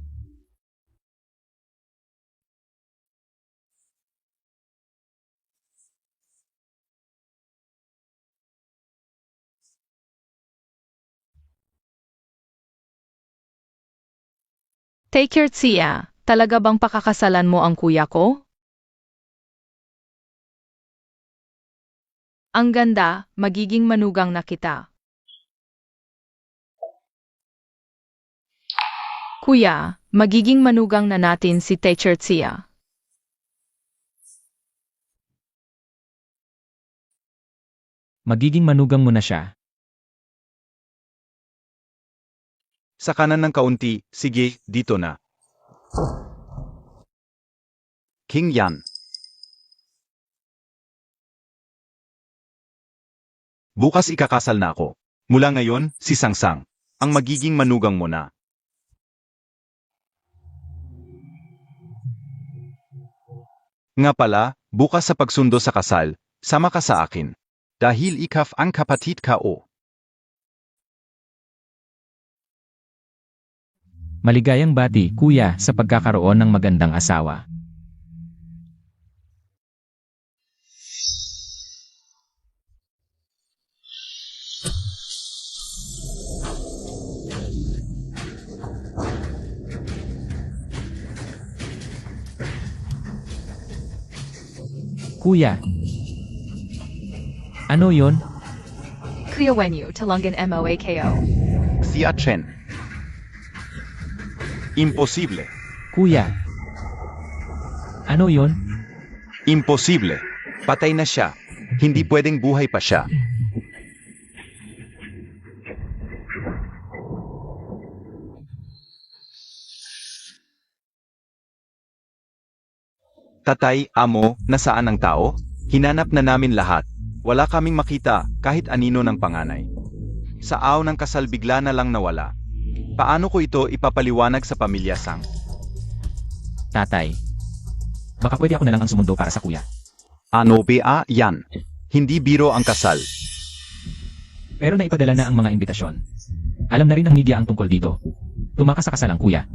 Take your Tia, talaga bang pakakasalan mo ang kuya ko? Ang ganda, magiging manugang na kita. Kuya, magiging manugang na natin si Teacher Tia. Magiging manugang mo na siya. Sa kanan ng kaunti, sige, dito na. King Yan. Bukas ikakasal na ako. Mula ngayon, si Sangsang, ang magiging manugang mo na. Nga pala, bukas sa pagsundo sa kasal, sama ka sa akin. Dahil ikaf ang kapatid ka o. Maligayang bati, kuya, sa pagkakaroon ng magandang asawa. Kuya. Ano yon? Kuya Wenyu, Talungan Moako. Si Chen. Imposible. Kuya. Ano yon? Imposible. Patay na siya. Hindi pwedeng buhay pa siya. Tatay, amo, nasaan ang tao? Hinanap na namin lahat. Wala kaming makita kahit anino ng panganay. Sa aw ng kasal bigla na lang nawala. Paano ko ito ipapaliwanag sa pamilya Sang? Tatay. Baka pwede ako na lang ang sumundo para sa kuya. Ano ba yan? Hindi biro ang kasal. Pero naipadala na ang mga imbitasyon. Alam na rin ng media ang tungkol dito. Tumakas sa kasal ang kuya.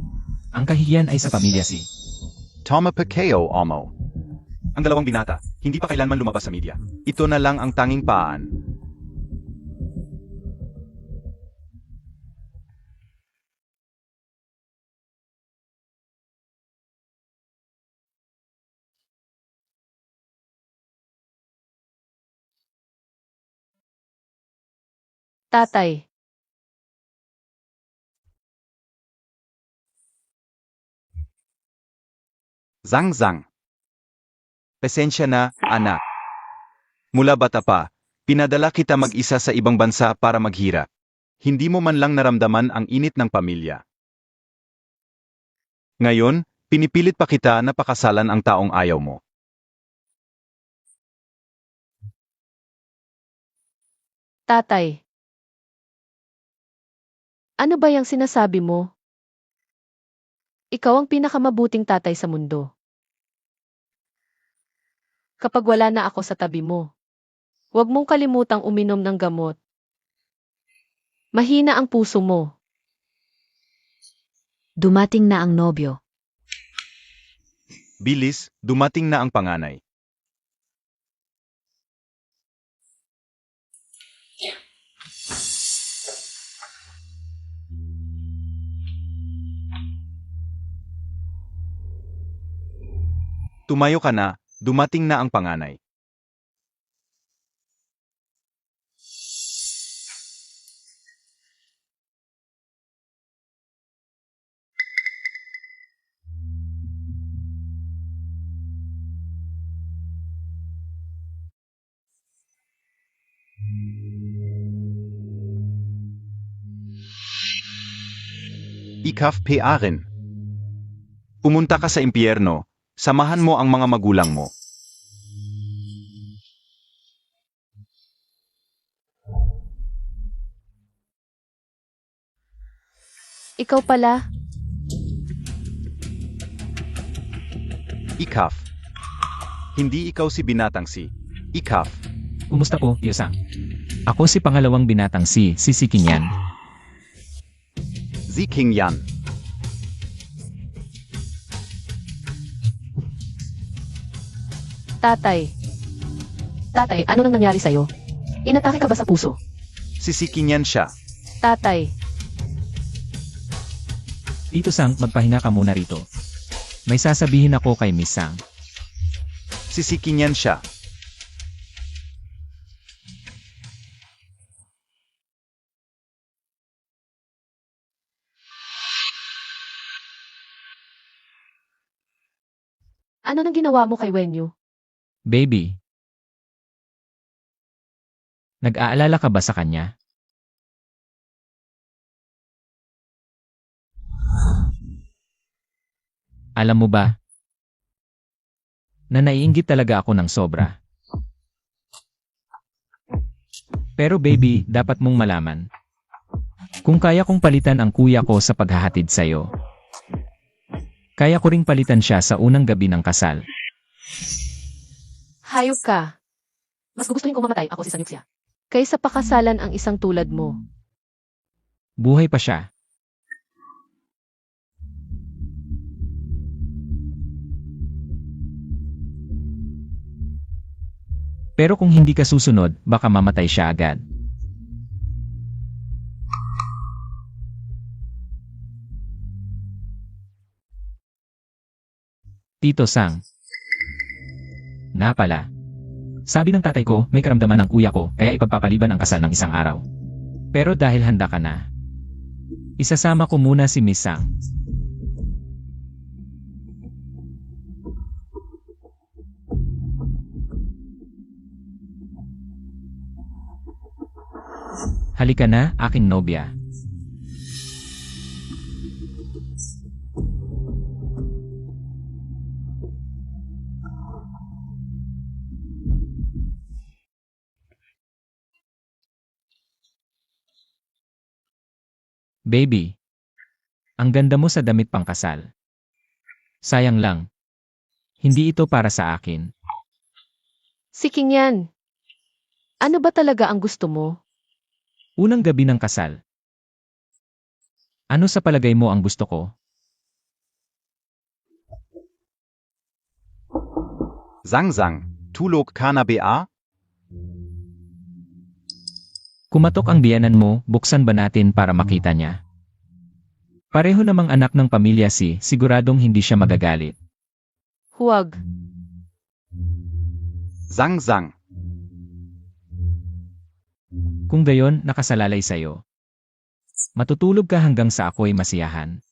Ang kahihiyan ay sa pamilya si... Toma Pacquiao, amo. Ang dalawang binata, hindi pa kailanman lumabas sa media. Ito na lang ang tanging paan. Tatay, Zang. Pasensya na, anak. Mula bata pa, pinadala kita mag-isa sa ibang bansa para maghirap. Hindi mo man lang naramdaman ang init ng pamilya. Ngayon, pinipilit pa kita na pakasalan ang taong ayaw mo. tatay. Ano ba yung sinasabi mo? Ikaw ang pinakamabuting tatay sa mundo. Kapag wala na ako sa tabi mo, huwag mong kalimutang uminom ng gamot. Mahina ang puso mo. Dumating na ang nobyo. Bilis, dumating na ang panganay. Tumayo ka na, dumating na ang panganay. Ikaf Pearen. Pumunta ka sa impyerno, samahan mo ang mga magulang mo. Ikaw pala, Ikaf. Hindi ikaw si binatang si Ikaf. Kumusta po, Yosang? Ako si pangalawang binatang si Sikinyan. Ziking Yan. tatay. Tatay, ano nang nangyari sa'yo? Inatake ka ba sa puso? Sisikin yan siya. Tatay, Tito Sang, magpahinga ka muna rito. May sasabihin ako kay Miss Sang. Sisikin yan siya. ano nang ginawa mo kay Wenyu? Baby. Nag-aalala ka ba sa kanya? Alam mo ba, na naiinggit talaga ako ng sobra. Pero baby, dapat mong malaman. Kung kaya kong palitan ang kuya ko sa paghahatid sa'yo, kaya ko ring palitan siya sa unang gabi ng kasal. Hayop ka. Mas gugustuhin kong mamatay ako si Sanyuksya. Kaysa pakasalan ang isang tulad mo. Buhay pa siya. Pero kung hindi ka susunod, baka mamatay siya agad. Tito Sang. Na pala. Sabi ng tatay ko, may karamdaman ng kuya ko, kaya ipagpapaliban ang kasal ng isang araw. Pero dahil handa ka na, isasama ko muna si Miss Sang. Halika na, aking nobya. Baby, ang ganda mo sa damit pangkasal. Sayang lang, hindi ito para sa akin. Siking yan. Ano ba talaga ang gusto mo? Unang gabi ng kasal. Ano sa palagay mo ang gusto ko? Zang, tulog ka na ba? Kumatok ang biyanan mo, buksan ba natin para makita niya? Pareho namang anak ng pamilya siguradong hindi siya magagalit. Huwag. Zang. Kung gayon, nakasalalay sa'yo. Matutulog ka hanggang sa ako'y masiyahan.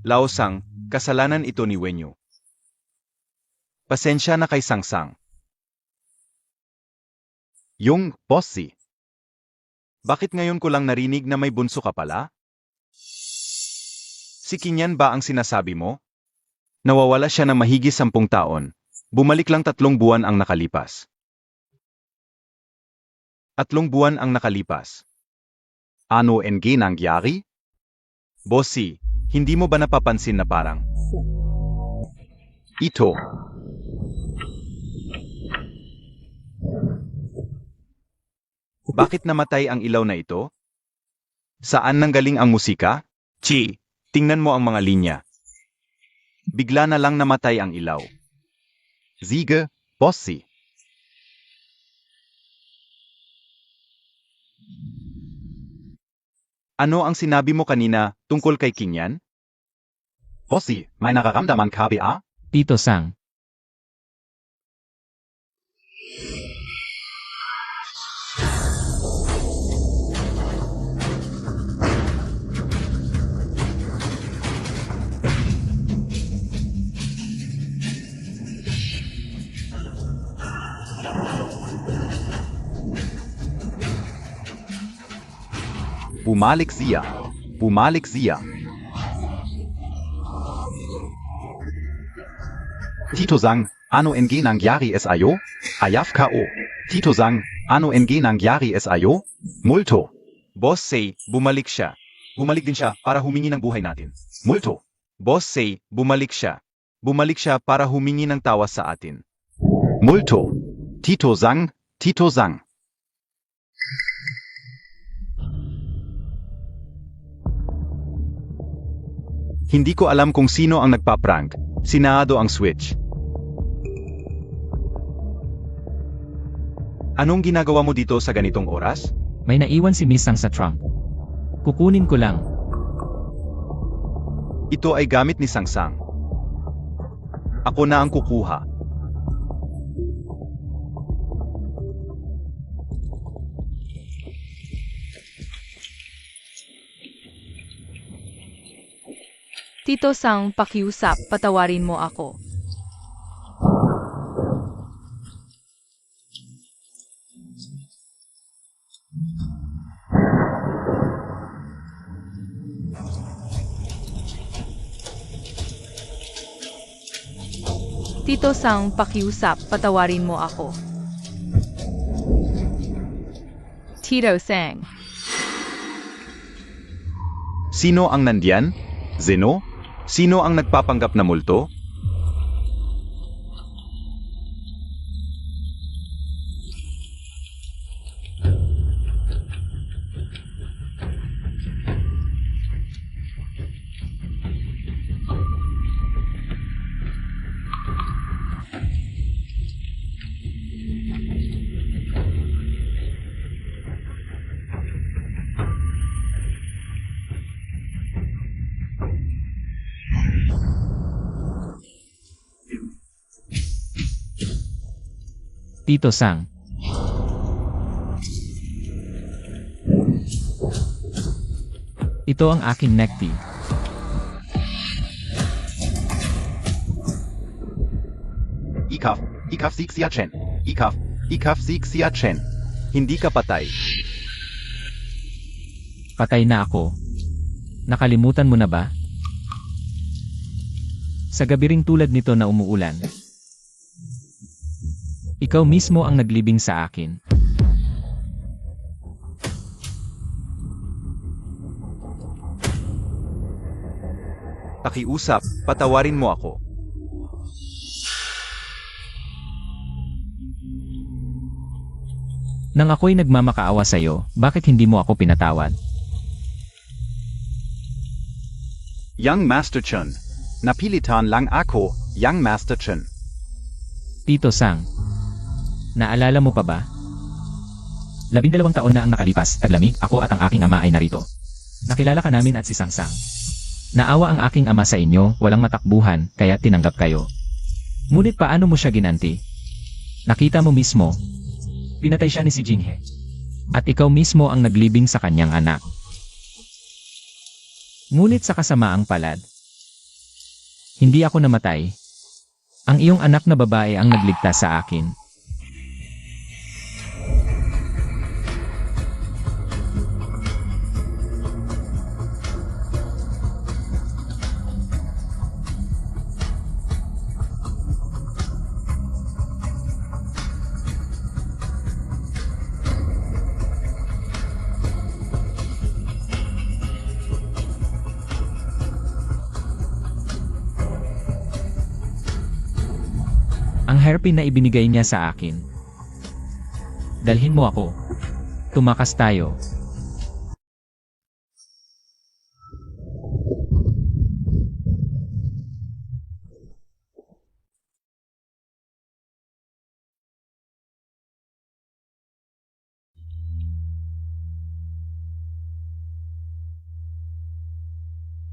Laosang, kasalanan ito ni Wenyu. Pasensya na kay Sangsang. Yung bossy. Bakit ngayon ko lang narinig na may bunso ka pala? Si Kinyan ba ang sinasabi mo? Nawawala siya ng mahigit 10 taon. Bumalik lang 3 buwan ang nakalipas. Atlong buwan ang nakalipas. Ano ang nangyari? Bossy, hindi mo ba napapansin na parang ito? Bakit namatay ang ilaw na ito? Saan nanggaling ang musika? Chi, tingnan mo ang mga linya. Bigla na lang namatay ang ilaw. Sige, Bossy. Ano ang sinabi mo kanina tungkol kay Kinyan? Bossy, may nakaramdaman ka ba? Tito Sang. Bumalik siya. Bumalik siya. Tito Sang, ano ang nangyari sa'yo? Ayaf ka o. Tito Sang, ano ang nangyari sa'yo? Multo. Boss say, bumalik siya. Bumalik din siya para humingi ng buhay natin. Multo. Boss say, bumalik siya. Bumalik siya para humingi ng tawas sa atin. Multo. Tito Sang, Tito Sang. Hindi ko alam kung sino ang nagpa-prank. Sinado ang switch. Anong ginagawa mo dito sa ganitong oras? May naiwan si Miss Sang sa trunk. Kukunin ko lang. Ito ay gamit ni Sangsang. Ako na ang kukuha. Tito Sang, pakiusap, patawarin mo ako. Tito Sang, pakiusap, patawarin mo ako. Tito Sang. Sino ang nandiyan? Zeno? Sino ang nagpapanggap na multo? Tito Sang. Ito ang aking necktie. Ikaf Sik Sia Chen. Ikaf Sik Sia Chen. Hindi ka patay. Patay na ako. Nakalimutan mo na ba? Sa gabi ring tulad nito na umuulan, ikaw mismo ang naglibing sa akin. Pakiusap, patawarin mo ako. Nang ako'y nagmamakaawa sa'yo, bakit hindi mo ako pinatawad? Young Master Chun. Napilitan lang ako, Young Master Chun. Tito Sang. Naalala mo pa ba? 12 taon na ang nakalipas, taglamig, ako at ang aking ama ay narito. Nakilala ka namin at si Sangsang. Naawa ang aking ama sa inyo, walang matakbuhan, kaya tinanggap kayo. Ngunit paano mo siya ginanti? Nakita mo mismo, pinatay siya ni si Jinghe. At ikaw mismo ang naglibing sa kanyang anak. Ngunit sa kasamaang palad, hindi ako namatay. Ang iyong anak na babae ang nagligtas sa akin. hairpin na ibinigay niya sa akin. Dalhin mo ako. Tumakas tayo.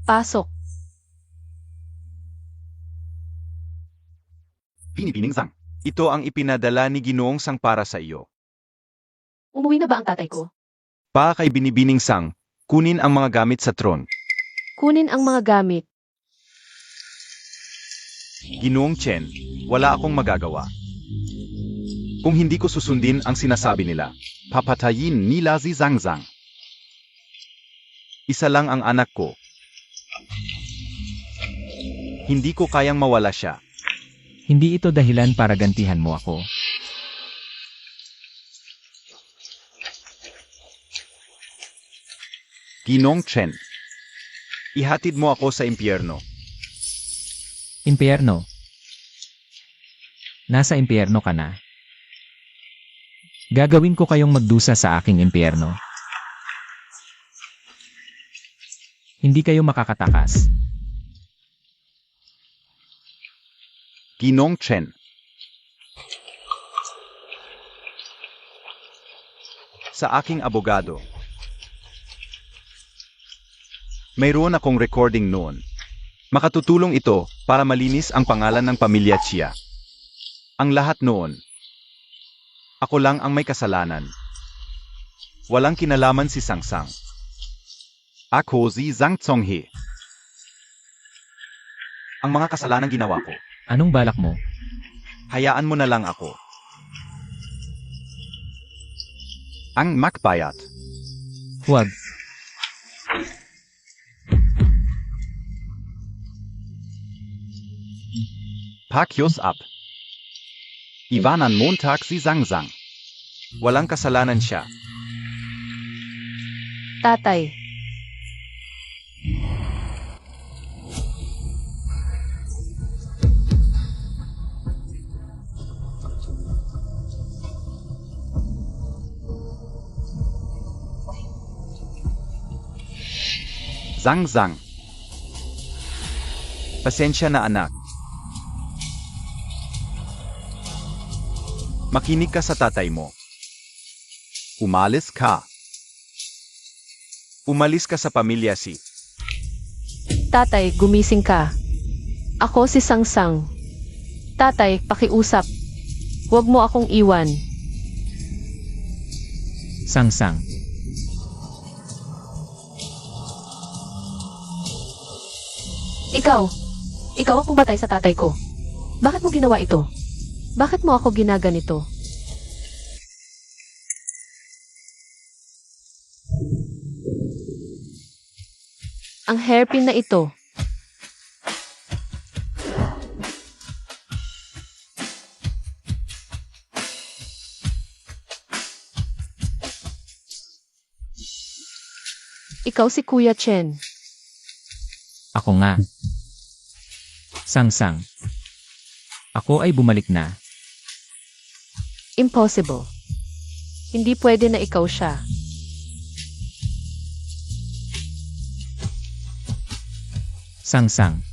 Pasok. Binibining Sang. Ito ang ipinadala ni Ginoong Sang para sa iyo. Umuwi na ba ang tatay ko? Pa kay Binibining Sang, kunin ang mga gamit sa tron. Kunin ang mga gamit. Ginoong Chen, wala akong magagawa. Kung hindi ko susundin ang sinasabi nila, papatayin nila si Zhang Zhang. Isa lang ang anak ko. Hindi ko kayang mawala siya. Hindi ito dahilan para gantihan mo ako. Ginoong Chen, ihatid mo ako sa impyerno. Impyerno. Nasa impyerno ka na. Gagawin ko kayong magdusa sa aking impyerno. Hindi kayo makakatakas. Ginoong Chen. Sa aking abogado. Mayroon akong recording noon. Makatutulong ito para malinis ang pangalan ng pamilya Chia. Ang lahat noon. Ako lang ang may kasalanan. Walang kinalaman si Sang Sang. Ako si Zhang Zonghe. Ang mga kasalanan ginawa ko. Anong balak mo? Hayaan mo na lang ako. Ang makbayat. Huwag. Pakyos up. Iwanan Montag si Zhang Zhang. Walang kasalanan siya. Tatay. Zhang Zhang. Pasensya na anak. Makinig ka sa tatay mo. Umalis ka. Umalis ka sa pamilya si. Tatay, gumising ka. Ako si Sang Sang. Tatay, pakiusap. Huwag mo akong iwan. Sang Sang. Ikaw ang pumatay sa tatay ko. Bakit mo ginawa ito? Bakit mo ako ginaganito? Ang hairpin na ito. Ikaw si Kuya Chen. Ako nga. Sang Sang. Ako ay bumalik na. Impossible. Hindi pwede na ikaw siya. Sang Sang.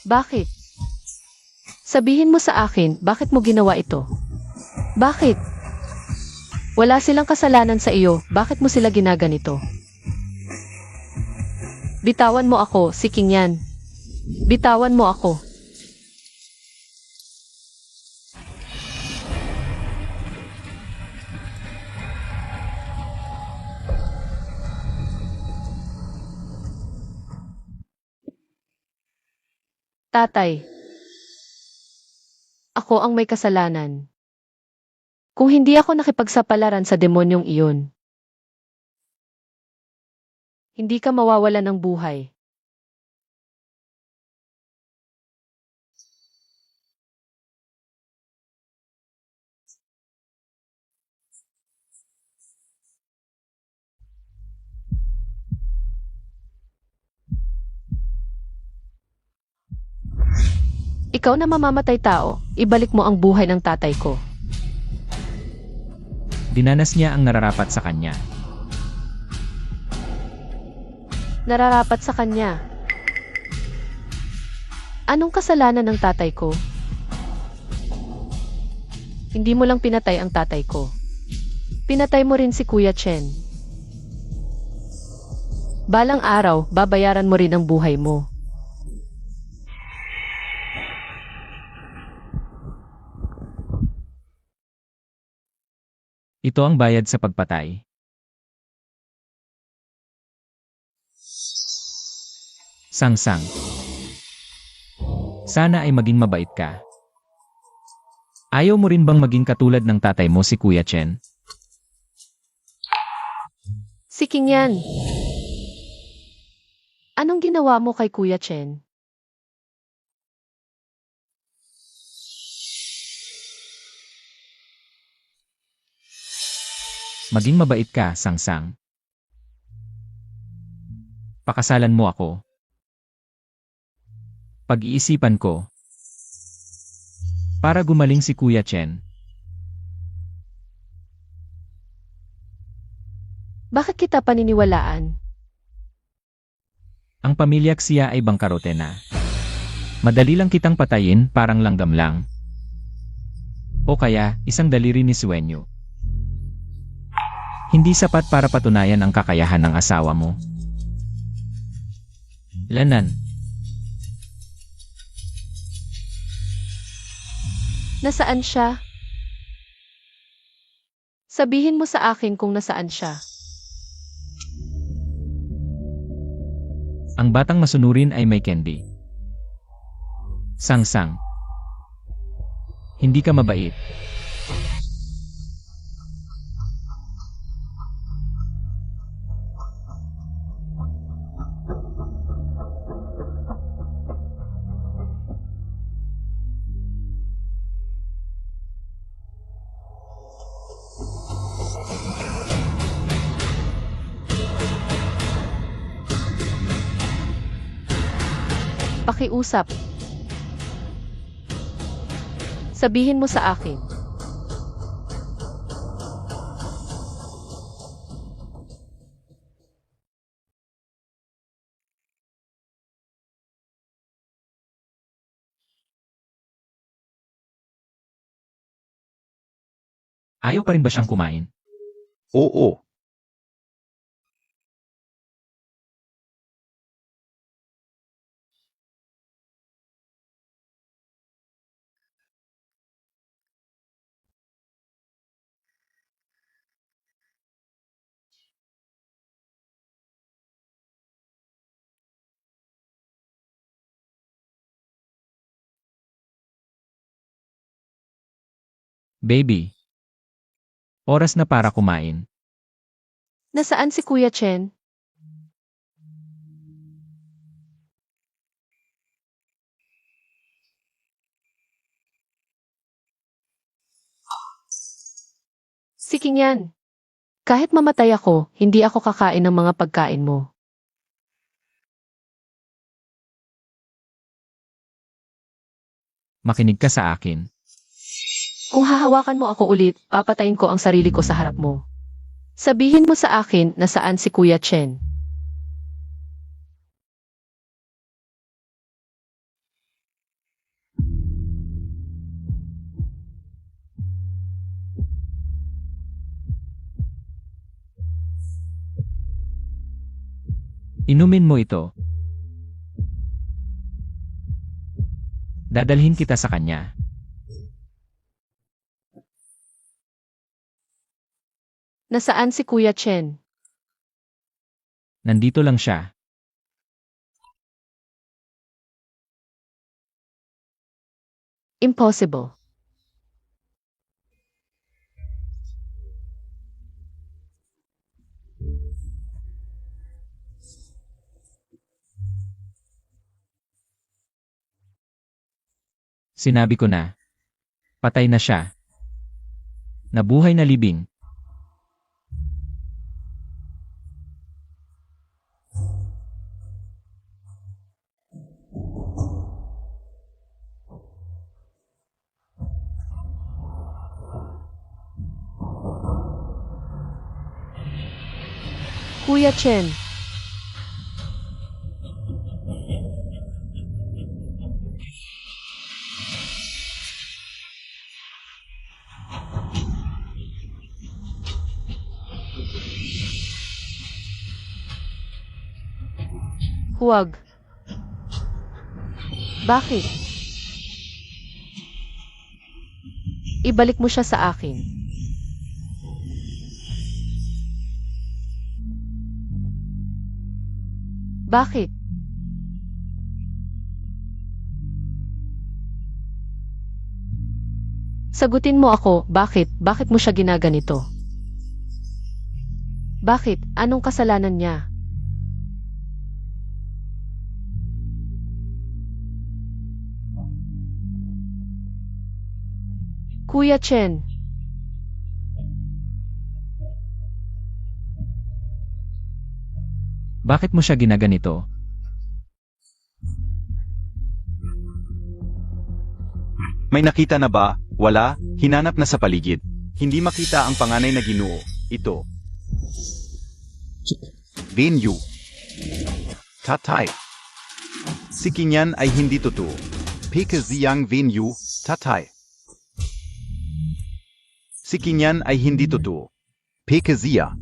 Bakit? Sabihin mo sa akin, bakit mo ginawa ito? Bakit? Wala silang kasalanan sa iyo, bakit mo sila ginaganito? Bitawan mo ako, si King yan. Bitawan mo ako. Tatay. Ako ang may kasalanan. Kung hindi ako nakipagsapalaran sa demonyong iyon, hindi ka mawawalan ng buhay. Ikaw na mamamatay tao, ibalik mo ang buhay ng tatay ko. Dinanas niya ang nararapat sa kanya. Nararapat sa kanya. Anong kasalanan ng tatay ko? Hindi mo lang pinatay ang tatay ko. Pinatay mo rin si Kuya Chen. Balang araw, babayaran mo rin ang buhay mo. Ito ang bayad sa pagpatay. Sang-sang. Sana ay maging mabait ka. Ayaw mo rin bang maging katulad ng tatay mo si Kuya Chen? Si King yan. Anong ginawa mo kay Kuya Chen? Maging mabait ka, Sang-sang. Pakasalan mo ako. Pag-iisipan ko. Para gumaling si Kuya Chen. Bakit kita paniniwalaan? Ang pamilya Xia ay bangkarote na. Madali lang kitang patayin, parang langgam lang. O kaya, isang daliri ni Suenyo. Hindi sapat para patunayan ang kakayahan ng asawa mo. Lanan. Nasaan siya? Sabihin mo sa akin kung nasaan siya. Ang batang masunurin ay may candy. Sang-sang. Hindi ka mabait. Pakiusap. Sabihin mo sa akin. Ayaw pa rin ba siyang kumain? Oo. Baby. Oras na para kumain. Nasaan si Kuya Chen? Si King yan. Kahit mamatay ako, hindi ako kakain ng mga pagkain mo. Makinig ka sa akin. Kung hahawakan mo ako ulit, papatayin ko ang sarili ko sa harap mo. Sabihin mo sa akin na saan si Kuya Chen. Inumin mo ito. Dadalhin kita sa kanya. Nasaan si Kuya Chen? Nandito lang siya. Impossible. Sinabi ko na. Patay na siya. Nabuhay na libing. Kuya Chen, huwag. Bakit? Ibalik mo siya sa akin. Bakit? Sagutin mo ako, bakit? Bakit mo siya ginaganito? Bakit? Anong kasalanan niya? Kuya Chen, Bakit mo siya ginaganito? May nakita na ba? Wala, hinanap na sa paligid. Hindi makita ang panganay na Ginoo. Ito. Venue. Tatay. Si Kinyan ay hindi totoo. Peke ziyang venue, tatay. Si Kinyan ay hindi totoo. Peke ziya.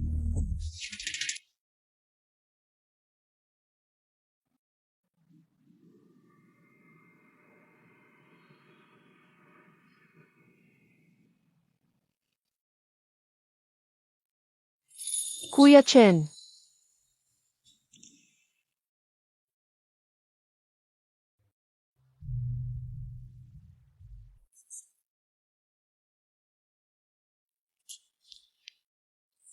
Kuya Chen,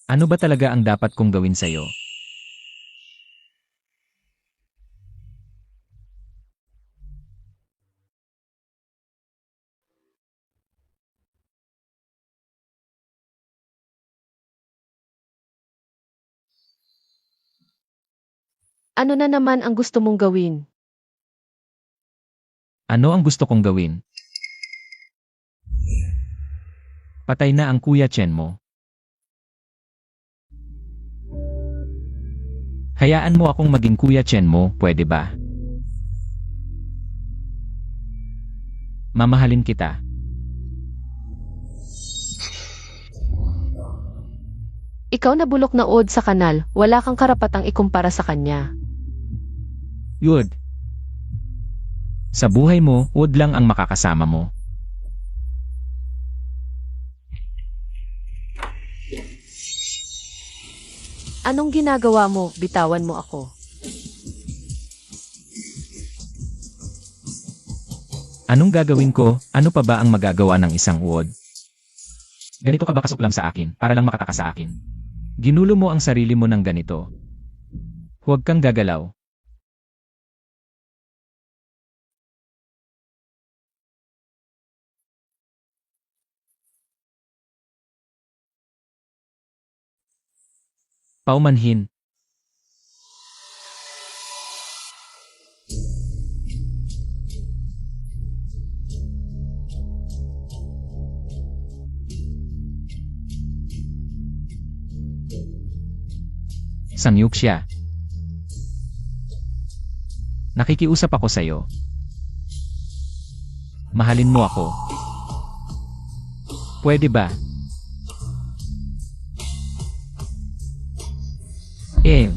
Ano ba talaga ang dapat kong gawin sa'yo? ano na naman ang gusto mong gawin? Ano ang gusto kong gawin? Patay na ang Kuya Chen mo. Hayaan mo akong maging Kuya Chen mo, pwede ba? Mamahalin kita. Ikaw na bulok na od sa kanal, wala kang karapatang ikumpara sa kanya. Yud. Sa buhay mo, wood lang ang makakasama mo. Anong ginagawa mo? Bitawan mo ako. Anong gagawin ko? Ano pa ba ang magagawa ng isang uod? Ganito ka ba kasuklam sa akin, para lang makataka sa akin? Ginulo mo ang sarili mo ng ganito. Huwag kang gagalaw. Paumanhin. Samyuk siya. Nakikiusap ako sa'yo. Mahalin mo ako. Pwede ba? Eh.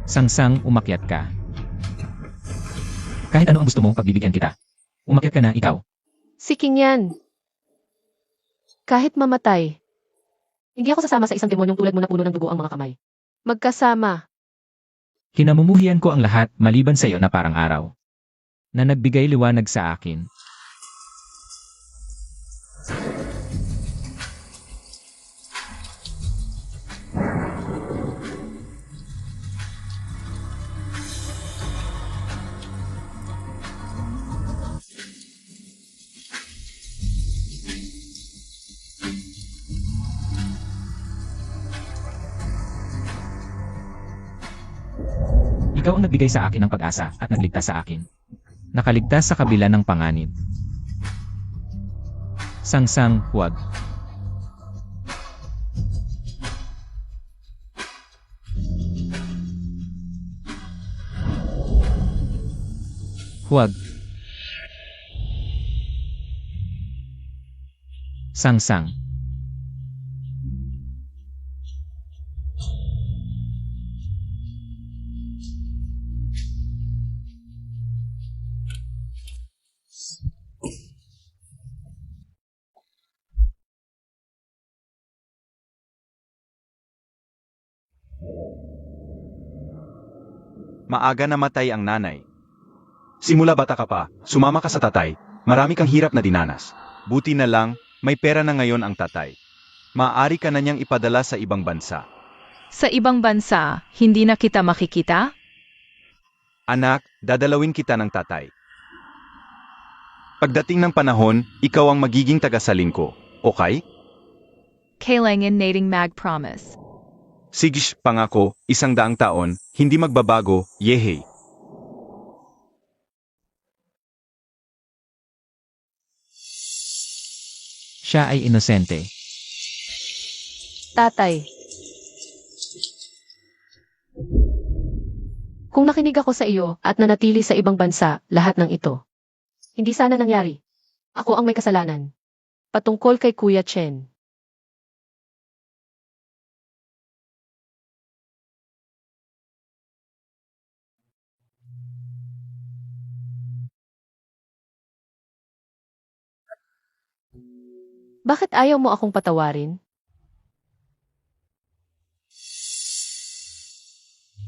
Sangsang, umakyat ka. Kahit ano ang gusto mo, pagbibigyan kita. Umakyat ka na, ikaw. Si Kinyan. Kahit mamatay. Hindi ako sasama sa isang demonyong tulad mo na puno ng dugo ang mga kamay. Magkasama. Kinamumuhian ko ang lahat, maliban sa iyo na parang araw. Na nagbigay liwanag sa akin. Ikaw ang nagbigay sa akin ng pag-asa at nagligtas sa akin. Nakaligtas sa kabila ng panganib. Sangsang, huwag. Huwag. Sangsang. Maaga namatay ang nanay. Simula bata ka pa, sumama ka sa tatay, marami kang hirap na dinanas. Buti na lang, may pera na ngayon ang tatay. Maaari ka na niyang ipadala sa ibang bansa. Sa ibang bansa, hindi na kita makikita? Anak, dadalawin kita ng tatay. Pagdating ng panahon, ikaw ang magiging tagasalin ko, okay? Kailangan nating mag-promise. Sige, pangako, 100 taon, hindi magbabago, yehey. Siya ay inosente. Tatay. Kung nakinig ako sa iyo at nanatili sa ibang bansa, lahat ng ito. Hindi sana nangyari. Ako ang may kasalanan. Patungkol kay Kuya Chen. Bakit ayaw mo akong patawarin?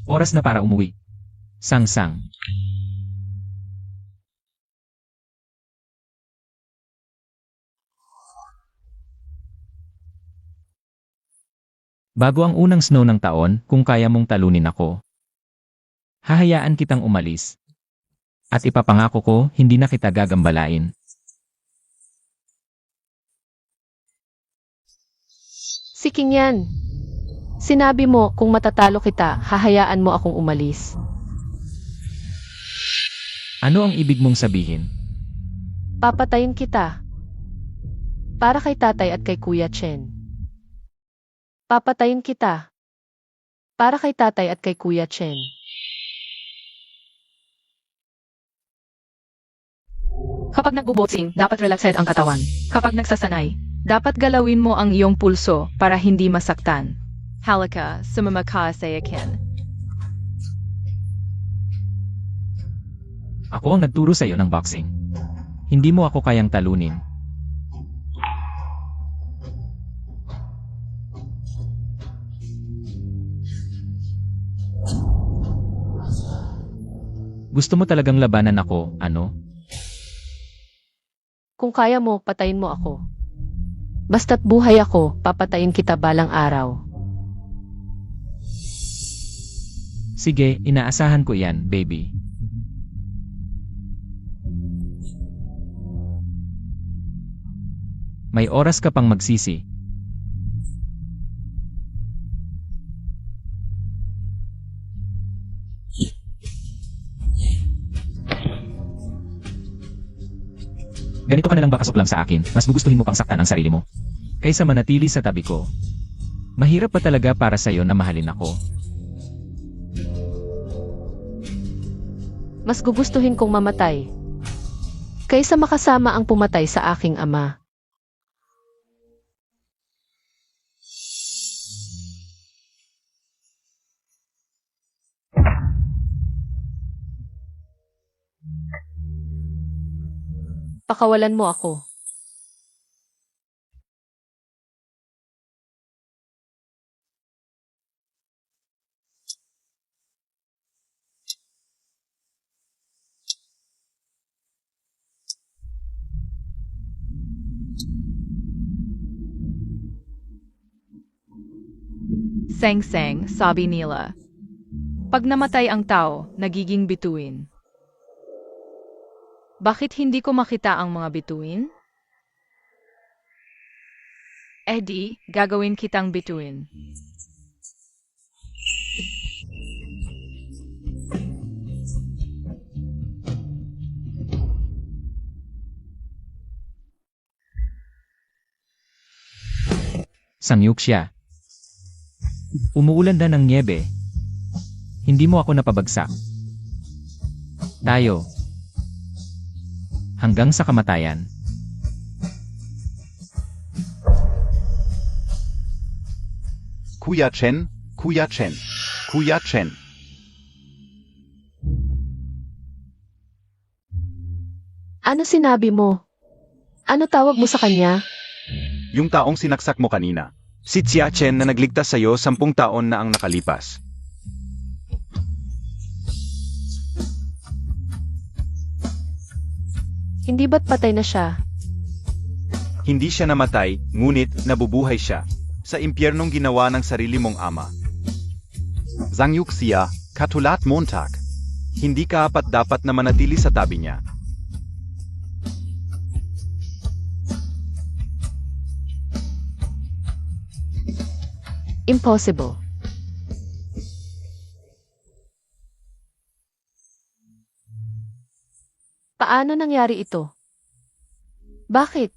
Oras na para umuwi. Sangsang. Bago ang unang snow ng taon, kung kaya mong talunin ako, hahayaan kitang umalis. At ipapangako ko, hindi na kita gagambalain. Siking yan. Sinabi mo, kung matatalo kita, hahayaan mo akong umalis. Ano ang ibig mong sabihin? Papatayin kita. Para kay tatay at kay Kuya Chen. Papatayin kita. Para kay tatay at kay Kuya Chen. Kapag nagbo-boxing, dapat relaxed ang katawan. Kapag nagsasanay, Dapat galawin mo ang iyong pulso para hindi masaktan. Halika, sumama ka sa akin. Ako ang nagturo sa iyo ng boxing. Hindi mo ako kayang talunin. Gusto mo talagang labanan ako, ano? Kung kaya mo, patayin mo ako. Basta't buhay ako, papatayin kita balang araw. Sige, inaasahan ko yan, baby. May oras ka pang magsisi. Ganito ka na lang ba kasuklam sa akin, mas gugustuhin mo pang saktan ang sarili mo? Kaysa manatili sa tabi ko. Mahirap pa talaga para sa'yo na mahalin ako. Mas gugustuhin kong mamatay. Kaysa makasama ang pumatay sa aking ama. Pakawalan mo ako. Seng-seng, sabi nila. Pag namatay ang tao, nagiging bituin. Bakit hindi ko makita ang mga bituin? Di, gagawin kitang bituin. Sangyuk siya. Umuulan na ng niebe. Hindi mo ako napabagsak. Tayo. Hanggang sa kamatayan. Kuya Chen, Kuya Chen, Kuya Chen. Ano sinabi mo? Ano tawag mo sa kanya? Yung taong sinaksak mo kanina. Si Xia Chen na nagligtas sa'yo 10 taon na ang nakalipas. Hindi ba't patay na siya? Hindi siya namatay, ngunit nabubuhay siya. Sa impyernong ginawa ng sarili mong ama. Zangyuk Xia, Katulat Montag. Hindi ka dapat na manatili sa tabi niya. Impossible. Paano nangyari ito? Bakit?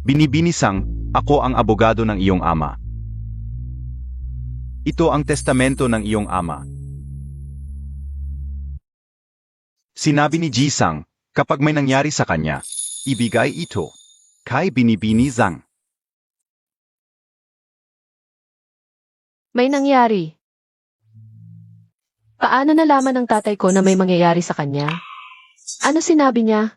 Binibinisang, ako ang abogado ng iyong ama. Ito ang testamento ng iyong ama. Sinabi ni Jisang, kapag may nangyari sa kanya, ibigay ito kay Binibini Zhang. May nangyari. Paano nalaman ng tatay ko na may mangyayari sa kanya? Ano sinabi niya?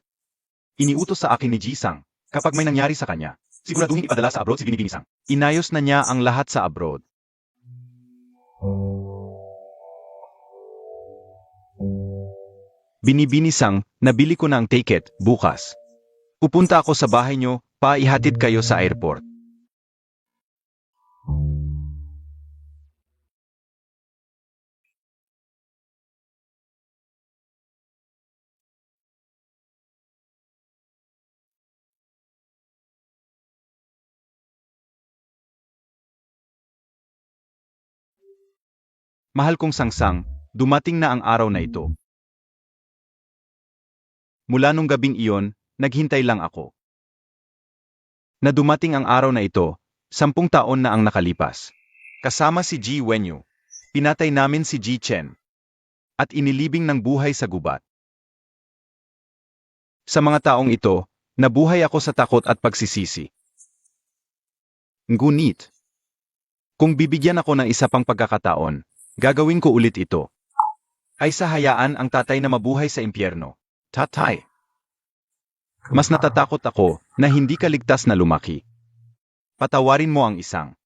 Iniutos sa akin ni Jisang, kapag may nangyari sa kanya, siguraduhin ipadala sa abroad si Binibini Zhang. Inayos na niya ang lahat sa abroad. Binibinisang, nabili ko na ang ticket, bukas. Pupunta ako sa bahay nyo, paihatid kayo sa airport. Mahal kong Sangsang, dumating na ang araw na ito. Mula nung gabing iyon, naghintay lang ako. Na dumating ang araw na ito, 10 taon na ang nakalipas. Kasama si Ji Wenyu, pinatay namin si Ji Chen. At inilibing ng buhay sa gubat. Sa mga taong ito, nabuhay ako sa takot at pagsisisi. Ngunit, kung bibigyan ako ng isa pang pagkakataon, gagawin ko ulit ito. Ay sa hayaan ang tatay na mabuhay sa impyerno. Tatay. Mas natatakot ako na hindi ka ligtas na lumaki. Patawarin mo ang isang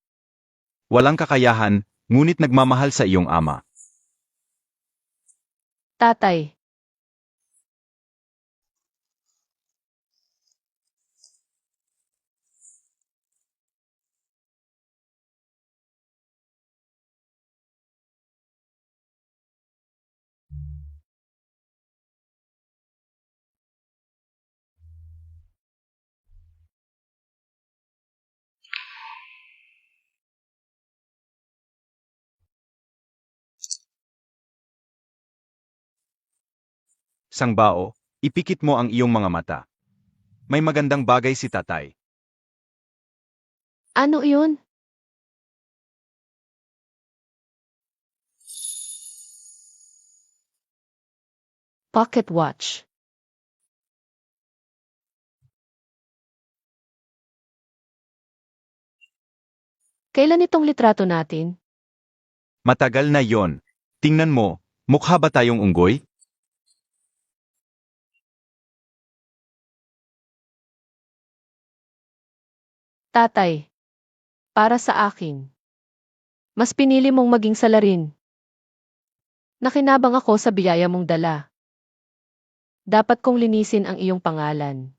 walang kakayahan, ngunit nagmamahal sa iyong ama. Tatay. Sangbao, ipikit mo ang iyong mga mata. May magandang bagay si tatay. Ano iyon? Pocket watch. Kailan itong litrato natin? Matagal na yon. Tingnan mo, mukha ba tayong unggoy? Tatay. Para sa akin. Mas pinili mong maging salarin. Nakinabang ako sa biyaya mong dala. Dapat kong linisin ang iyong pangalan.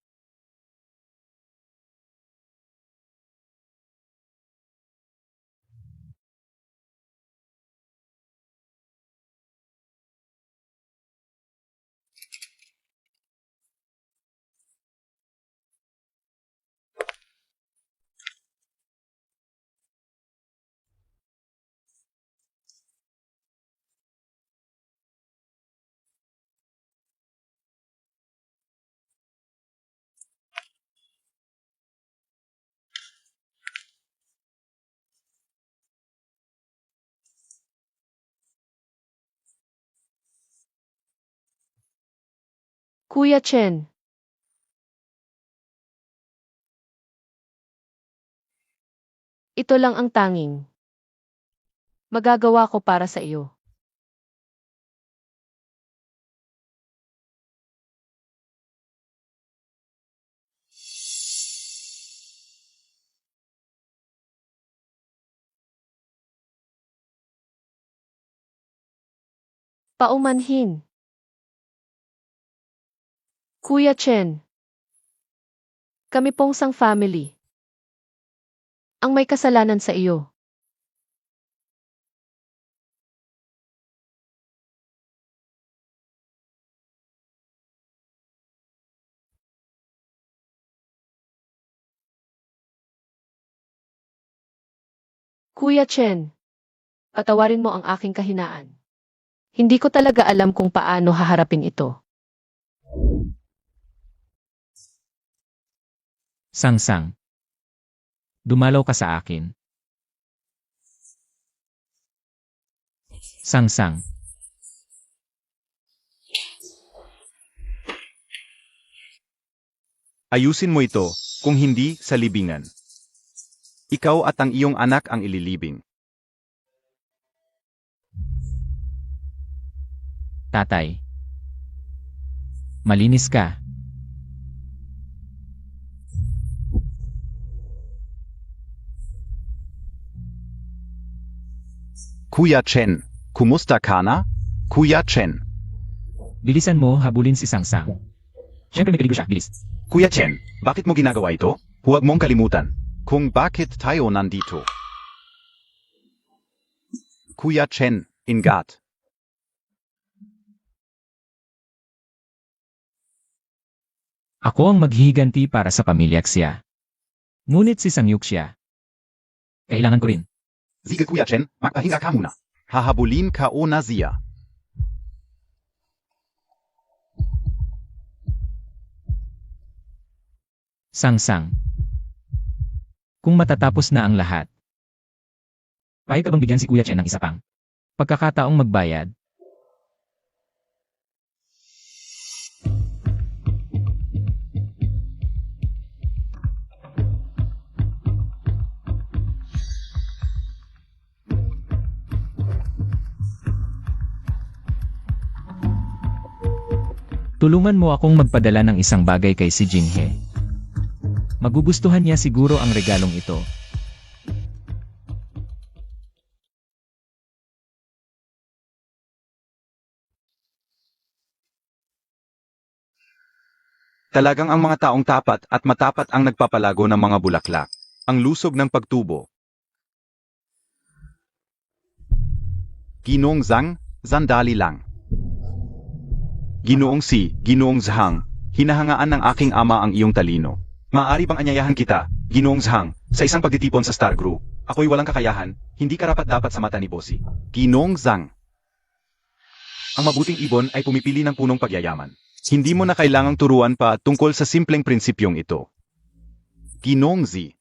Kuya Chen. Ito lang ang tanging magagawa ko para sa iyo. Paumanhin. Kuya Chen. Kami pong sang family ang may kasalanan sa iyo. Kuya Chen, patawarin mo ang aking kahinaan. Hindi ko talaga alam kung paano haharapin ito. Sang-sang. Dumalaw ka sa akin. Sang-sang. Ayusin mo ito, kung hindi, sa libingan. Ikaw at ang iyong anak ang ililibing. Tatay. Malinis ka. Kuya Chen, kumusta ka na? Kuya Chen. Bilisan mo, habulin si Sang-sang. Siyempre may peligro siya, bilis. Kuya Chen, bakit mo ginagawa ito? Huwag mong kalimutan kung bakit tayo nandito. Kuya Chen, ingat. Ako ang maghihiganti para sa pamilya Xia. Ngunit si Sang Yuxia. Kailangan ko rin. Sige Kuya Chen, magpahinga ka muna. Hahabulin ka o na Zia. Sang-sang. Kung matatapos na ang lahat, payag ka bang bigyan si Kuya Chen ng isa pang pagkakataong magbayad? Tulungan mo akong magpadala ng isang bagay kay si Jinghe. Magugustuhan niya siguro ang regalong ito. Talagang ang mga taong tapat at matapat ang nagpapalago ng mga bulaklak. Ang lusog ng pagtubo. Ginoong Zhang, sandali lang. Ginoong Si, Ginoong Zhang, hinahangaan ng aking ama ang iyong talino. Maaari bang anyayahan kita, Ginoong Zhang, sa isang pagtitipon sa Star Group? Ako'y walang kakayahan, hindi karapat-dapat sa mata ni Bossy. Ginoong Zhang. Ang mabuting ibon ay pumipili ng punong pagyayaman. Hindi mo na kailangang turuan pa tungkol sa simpleng prinsipyong ito. Ginoong Z.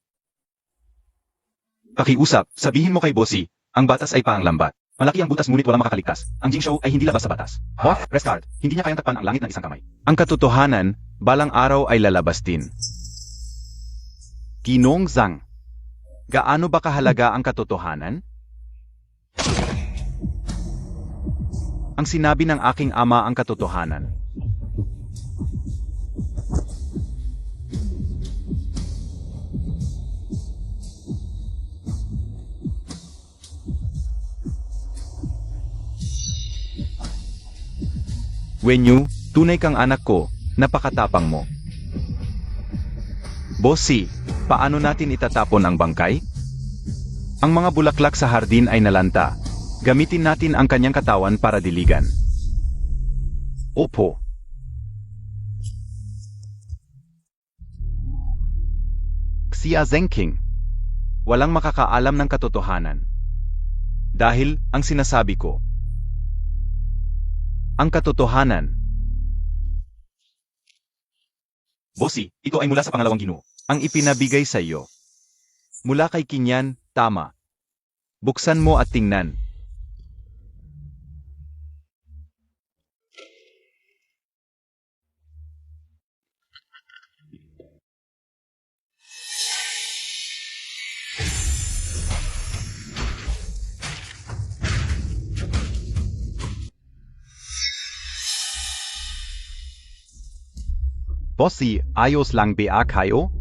Pakiusap, sabihin mo kay Bossy, ang batas ay panglambat. Malaki ang butas ngunit walang makakaligtas. Ang Jing Show ay hindi labas sa batas. Off, restart. Hindi niya kayang takpan ang langit ng isang kamay. Ang katotohanan, balang araw ay lalabas din. Ginoong Zhang. Gaano ba kahalaga ang katotohanan? Ang sinabi ng aking ama ang katotohanan. Wenyu, tunay kang anak ko, napakatapang mo. Bossy, paano natin itatapon ang bangkay? Ang mga bulaklak sa hardin ay nalanta. Gamitin natin ang kanyang katawan para diligan. Opo. Xia Zhengqing. Walang makakaalam ng katotohanan. Dahil, ang sinasabi ko, ang katotohanan. Bossy, ito ay mula sa pangalawang Ginoo. Ang ipinabigay sa iyo. Mula kay Kinyan, tama. Buksan mo at tingnan. Bossy, ayos lang ba kayo?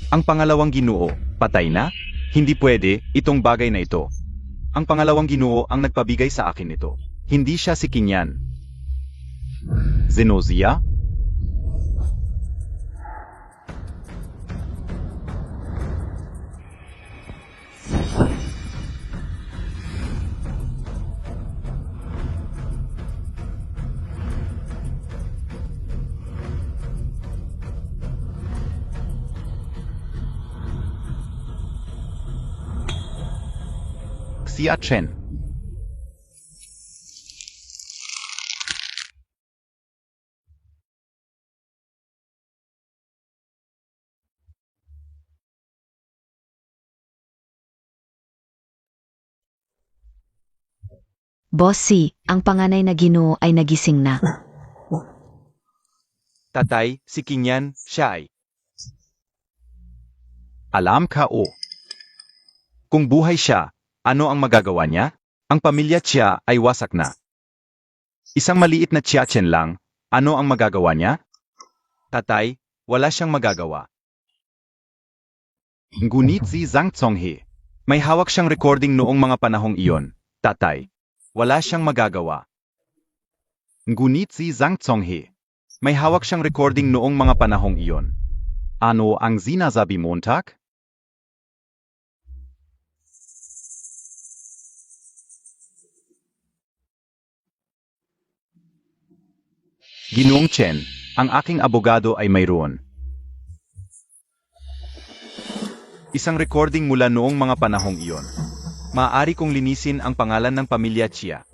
Ang pangalawang ginoo, patay na? Hindi pwede, itong bagay na ito. Ang pangalawang ginoo ang nagpabigay sa akin nito. Hindi siya si Kinyan. Zenozia? Xia Chen. Bossy, ang panganay na ginoo ay nagising na. Tatay, si Kinyan, siya ay. Alam ka o. Kung buhay siya, ano ang magagawa niya? Ang pamilya Chia ay wasak na. Isang maliit na Chia Chen lang, ano ang magagawa niya? Tatay, wala siyang magagawa. Ngunit si Zhang Zonghe, may hawak siyang recording noong mga panahong iyon. Tatay, wala siyang magagawa. Ngunit si Zhang Zonghe, may hawak siyang recording noong mga panahong iyon. Ano ang sinasabi mo, Tak? Ginoong Chen, ang aking abogado ay mayroon. Isang recording mula noong mga panahong iyon. Maaari kong linisin ang pangalan ng pamilya Chia.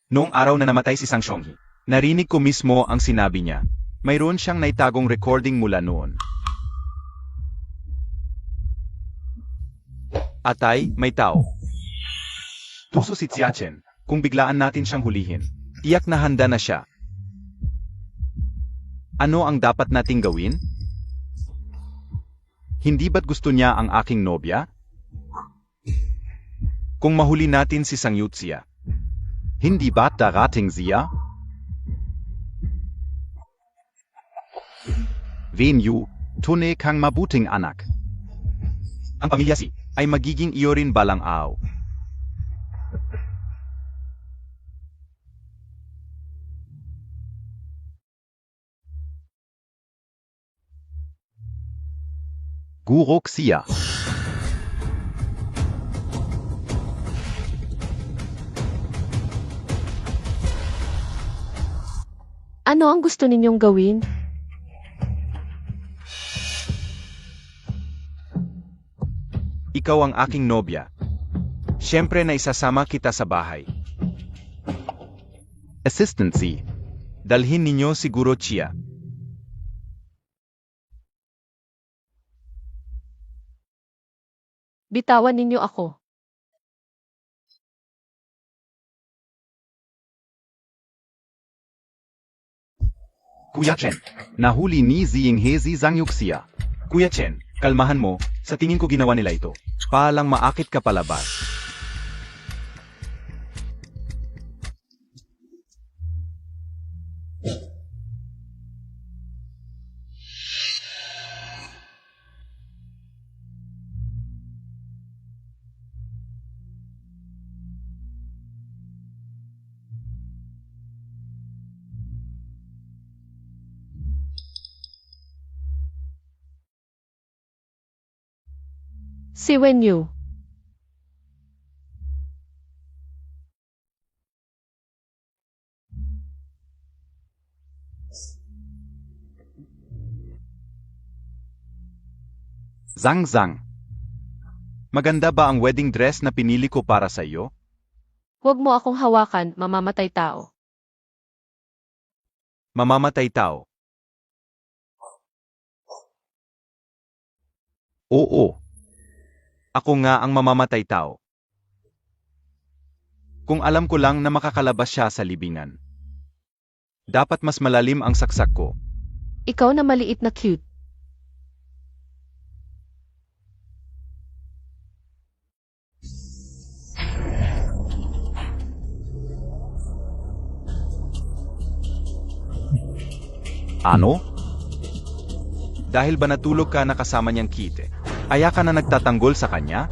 Noong araw na namatay si Sang Shonghi, narinig ko mismo ang sinabi niya. Mayroon siyang naitagong recording mula noon. Atay, may tao. Tuso si Xia Chen, kung biglaan natin siyang hulihin. Tiyak na handa na siya. Ano ang dapat nating gawin? Hindi ba't gusto niya ang aking nobya? Kung mahuli natin si Sang Yuxia, hindi ba't darating siya? Venyu, tunay kang mabuting anak. Ang pamilya si ay magiging iyo rin balang araw. Guro Xia. Ano ang gusto ninyong gawin? Ikaw ang aking nobya. Siyempre na isasama kita sa bahay. Assistancy. Dalhin ninyo si Guro Chia. Bitawan ninyo ako. Kuya Chen, nahuli ni Ziyinghe si Zhang Yuxia. Kuya Chen, kalmahan mo, sa tingin ko ginawa nila ito. Palang maakit ka palabas. Si Wenyu. Zhang Zhang. Maganda ba ang wedding dress na pinili ko para sa iyo? Huwag mo akong hawakan, mamamatay tao. Mamamatay tao. Oo. Ako nga ang mamamatay tao. Kung alam ko lang na makakalabas siya sa libingan. Dapat mas malalim ang saksak ko. Ikaw na maliit na cute. Ano? Dahil ba natulog ka na kasama niyang Kite? Aya ka na nagtatanggol sa kanya?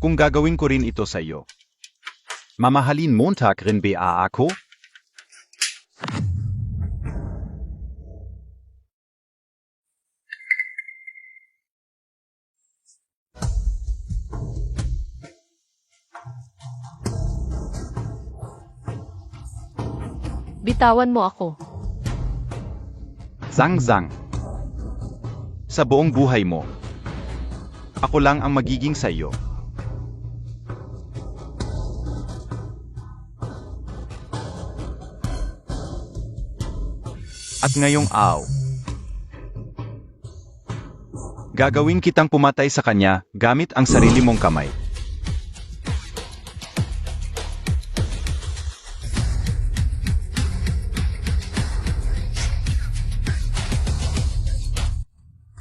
Kung gagawin ko rin ito sa iyo, mamahalin Montag rin ba ako? Bitawan mo ako. Zang-zang. Sa buong buhay mo, ako lang ang magiging sa iyo. At ngayong gagawin kitang pumatay sa kanya gamit ang sarili mong kamay.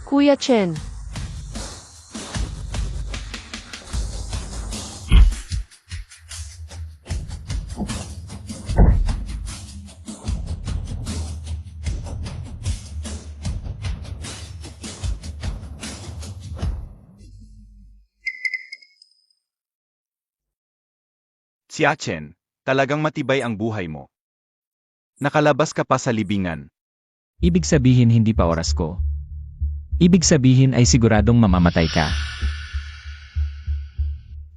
Kuya Chen, Xia Chen, talagang matibay ang buhay mo. Nakalabas ka pa sa libingan. Ibig sabihin hindi pa oras ko. Ibig sabihin ay siguradong mamamatay ka.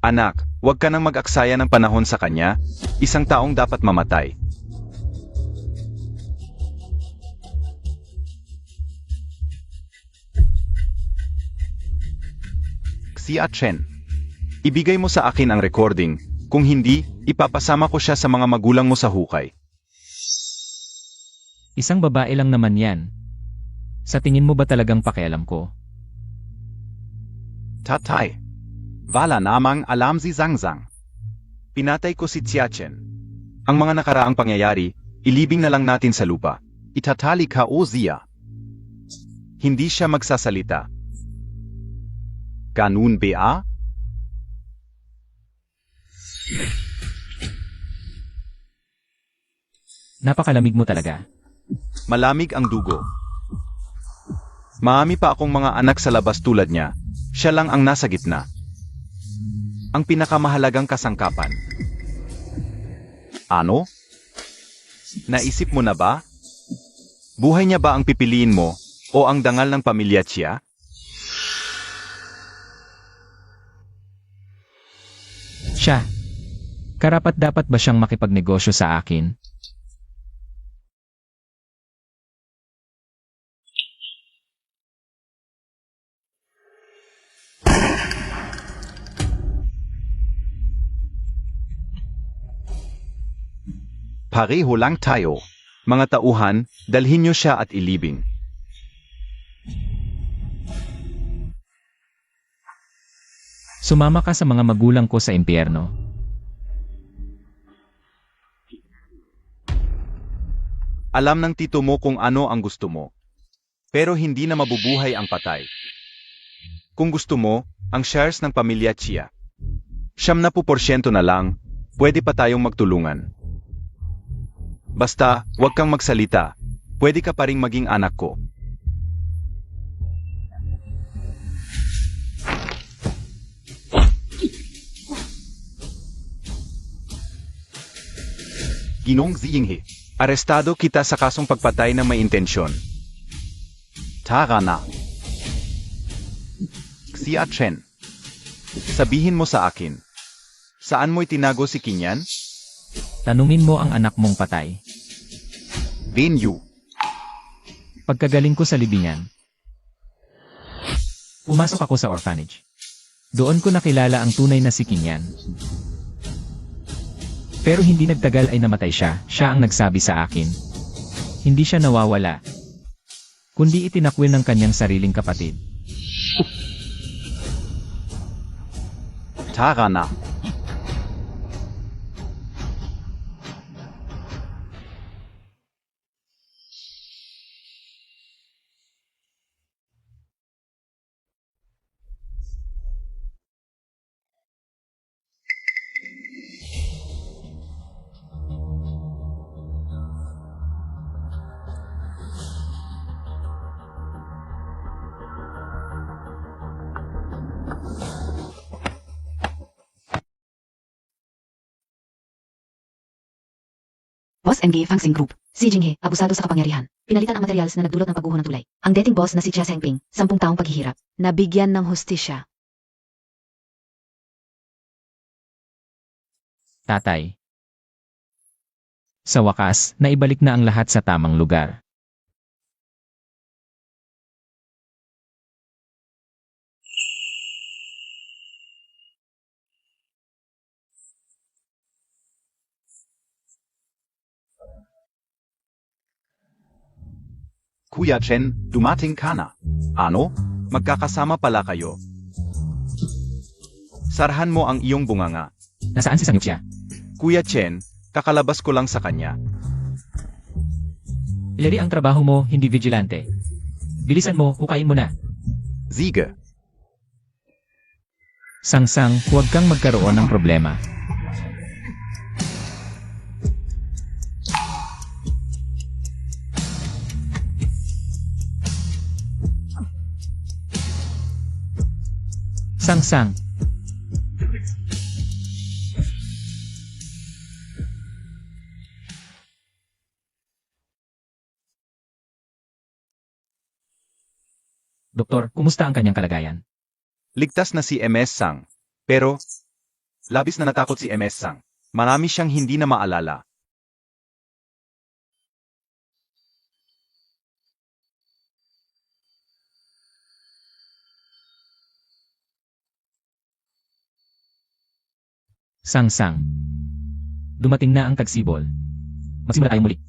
Anak, huwag ka nang mag-aksaya ng panahon sa kanya. Isang taong dapat mamatay. Xia Chen, ibigay mo sa akin ang recording. Kung hindi, ipapasama ko siya sa mga magulang mo sa hukay. Isang babae lang naman yan. Sa tingin mo ba talagang pakialam ko? Tatay. Wala namang alam si Zang-zang. Pinatay ko si Xia Chen. Ang mga nakaraang pangyayari, ilibing na lang natin sa lupa. Itatali ka o Zia. Hindi siya magsasalita. Ganun ba? Napakalamig mo talaga. Malamig ang dugo. Marami pa akong mga anak sa labas tulad niya. Siya lang ang nasa gitna. Ang pinakamahalagang kasangkapan. Ano? Naisip mo na ba? Buhay niya ba ang pipiliin mo o ang dangal ng pamilya Chia? Siya. Karapat-dapat ba siyang makipagnegosyo sa akin? Pareho lang tayo. Mga tauhan, dalhin niyo siya at ilibing. Sumama ka sa mga magulang ko sa impyerno. Alam ng tito mo kung ano ang gusto mo. Pero hindi na mabubuhay ang patay. Kung gusto mo, ang shares ng pamilya Chia. 70% na lang, pwede pa tayong magtulungan. Basta, huwag kang magsalita. Pwede ka pa ring maging anak ko. Ginong Ziyinghe. Arestado kita sa kasong pagpatay na may intensyon. Tara na. Xia Chen. Sabihin mo sa akin. Saan mo itinago si Kinyan? Tanungin mo ang anak mong patay. Venue. Pagkagaling ko sa libingan, pumasok ako sa orphanage. Doon ko nakilala ang tunay na si Kinyan. Pero hindi nagtagal ay namatay siya. Siya ang nagsabi sa akin. Hindi siya nawawala, kundi itinakwil ng kanyang sariling kapatid. Tara na. Boss MG Fangsing Group. Si Jinghe, abusado sa kapangyarihan. Pinalitan ang materials na nagdulot ng pagguho ng tulay. Ang dating boss na si Chia Sengping, 10 taong paghihirap. Nabigyan ng hustisya. Tatay. Sa wakas, naibalik na ang lahat sa tamang lugar. Kuya Chen, dumating ka na. Ano? Magkakasama pala kayo. Sarhan mo ang iyong bunganga. Nasaan si Sangyup siya? Kuya Chen, kakalabas ko lang sa kanya. Ilari ang trabaho mo, hindi vigilante. Bilisan mo, hukain mo na. Sige. Sangsang, huwag kang magkaroon ng problema. Sangsang. Doktor, kumusta ang kanyang kalagayan? Ligtas na si MS Sang. Pero, labis na natakot si MS Sang. Marami siyang hindi na maalala. Sangsang. Dumating na ang tagsibol. Magsimula tayong muli.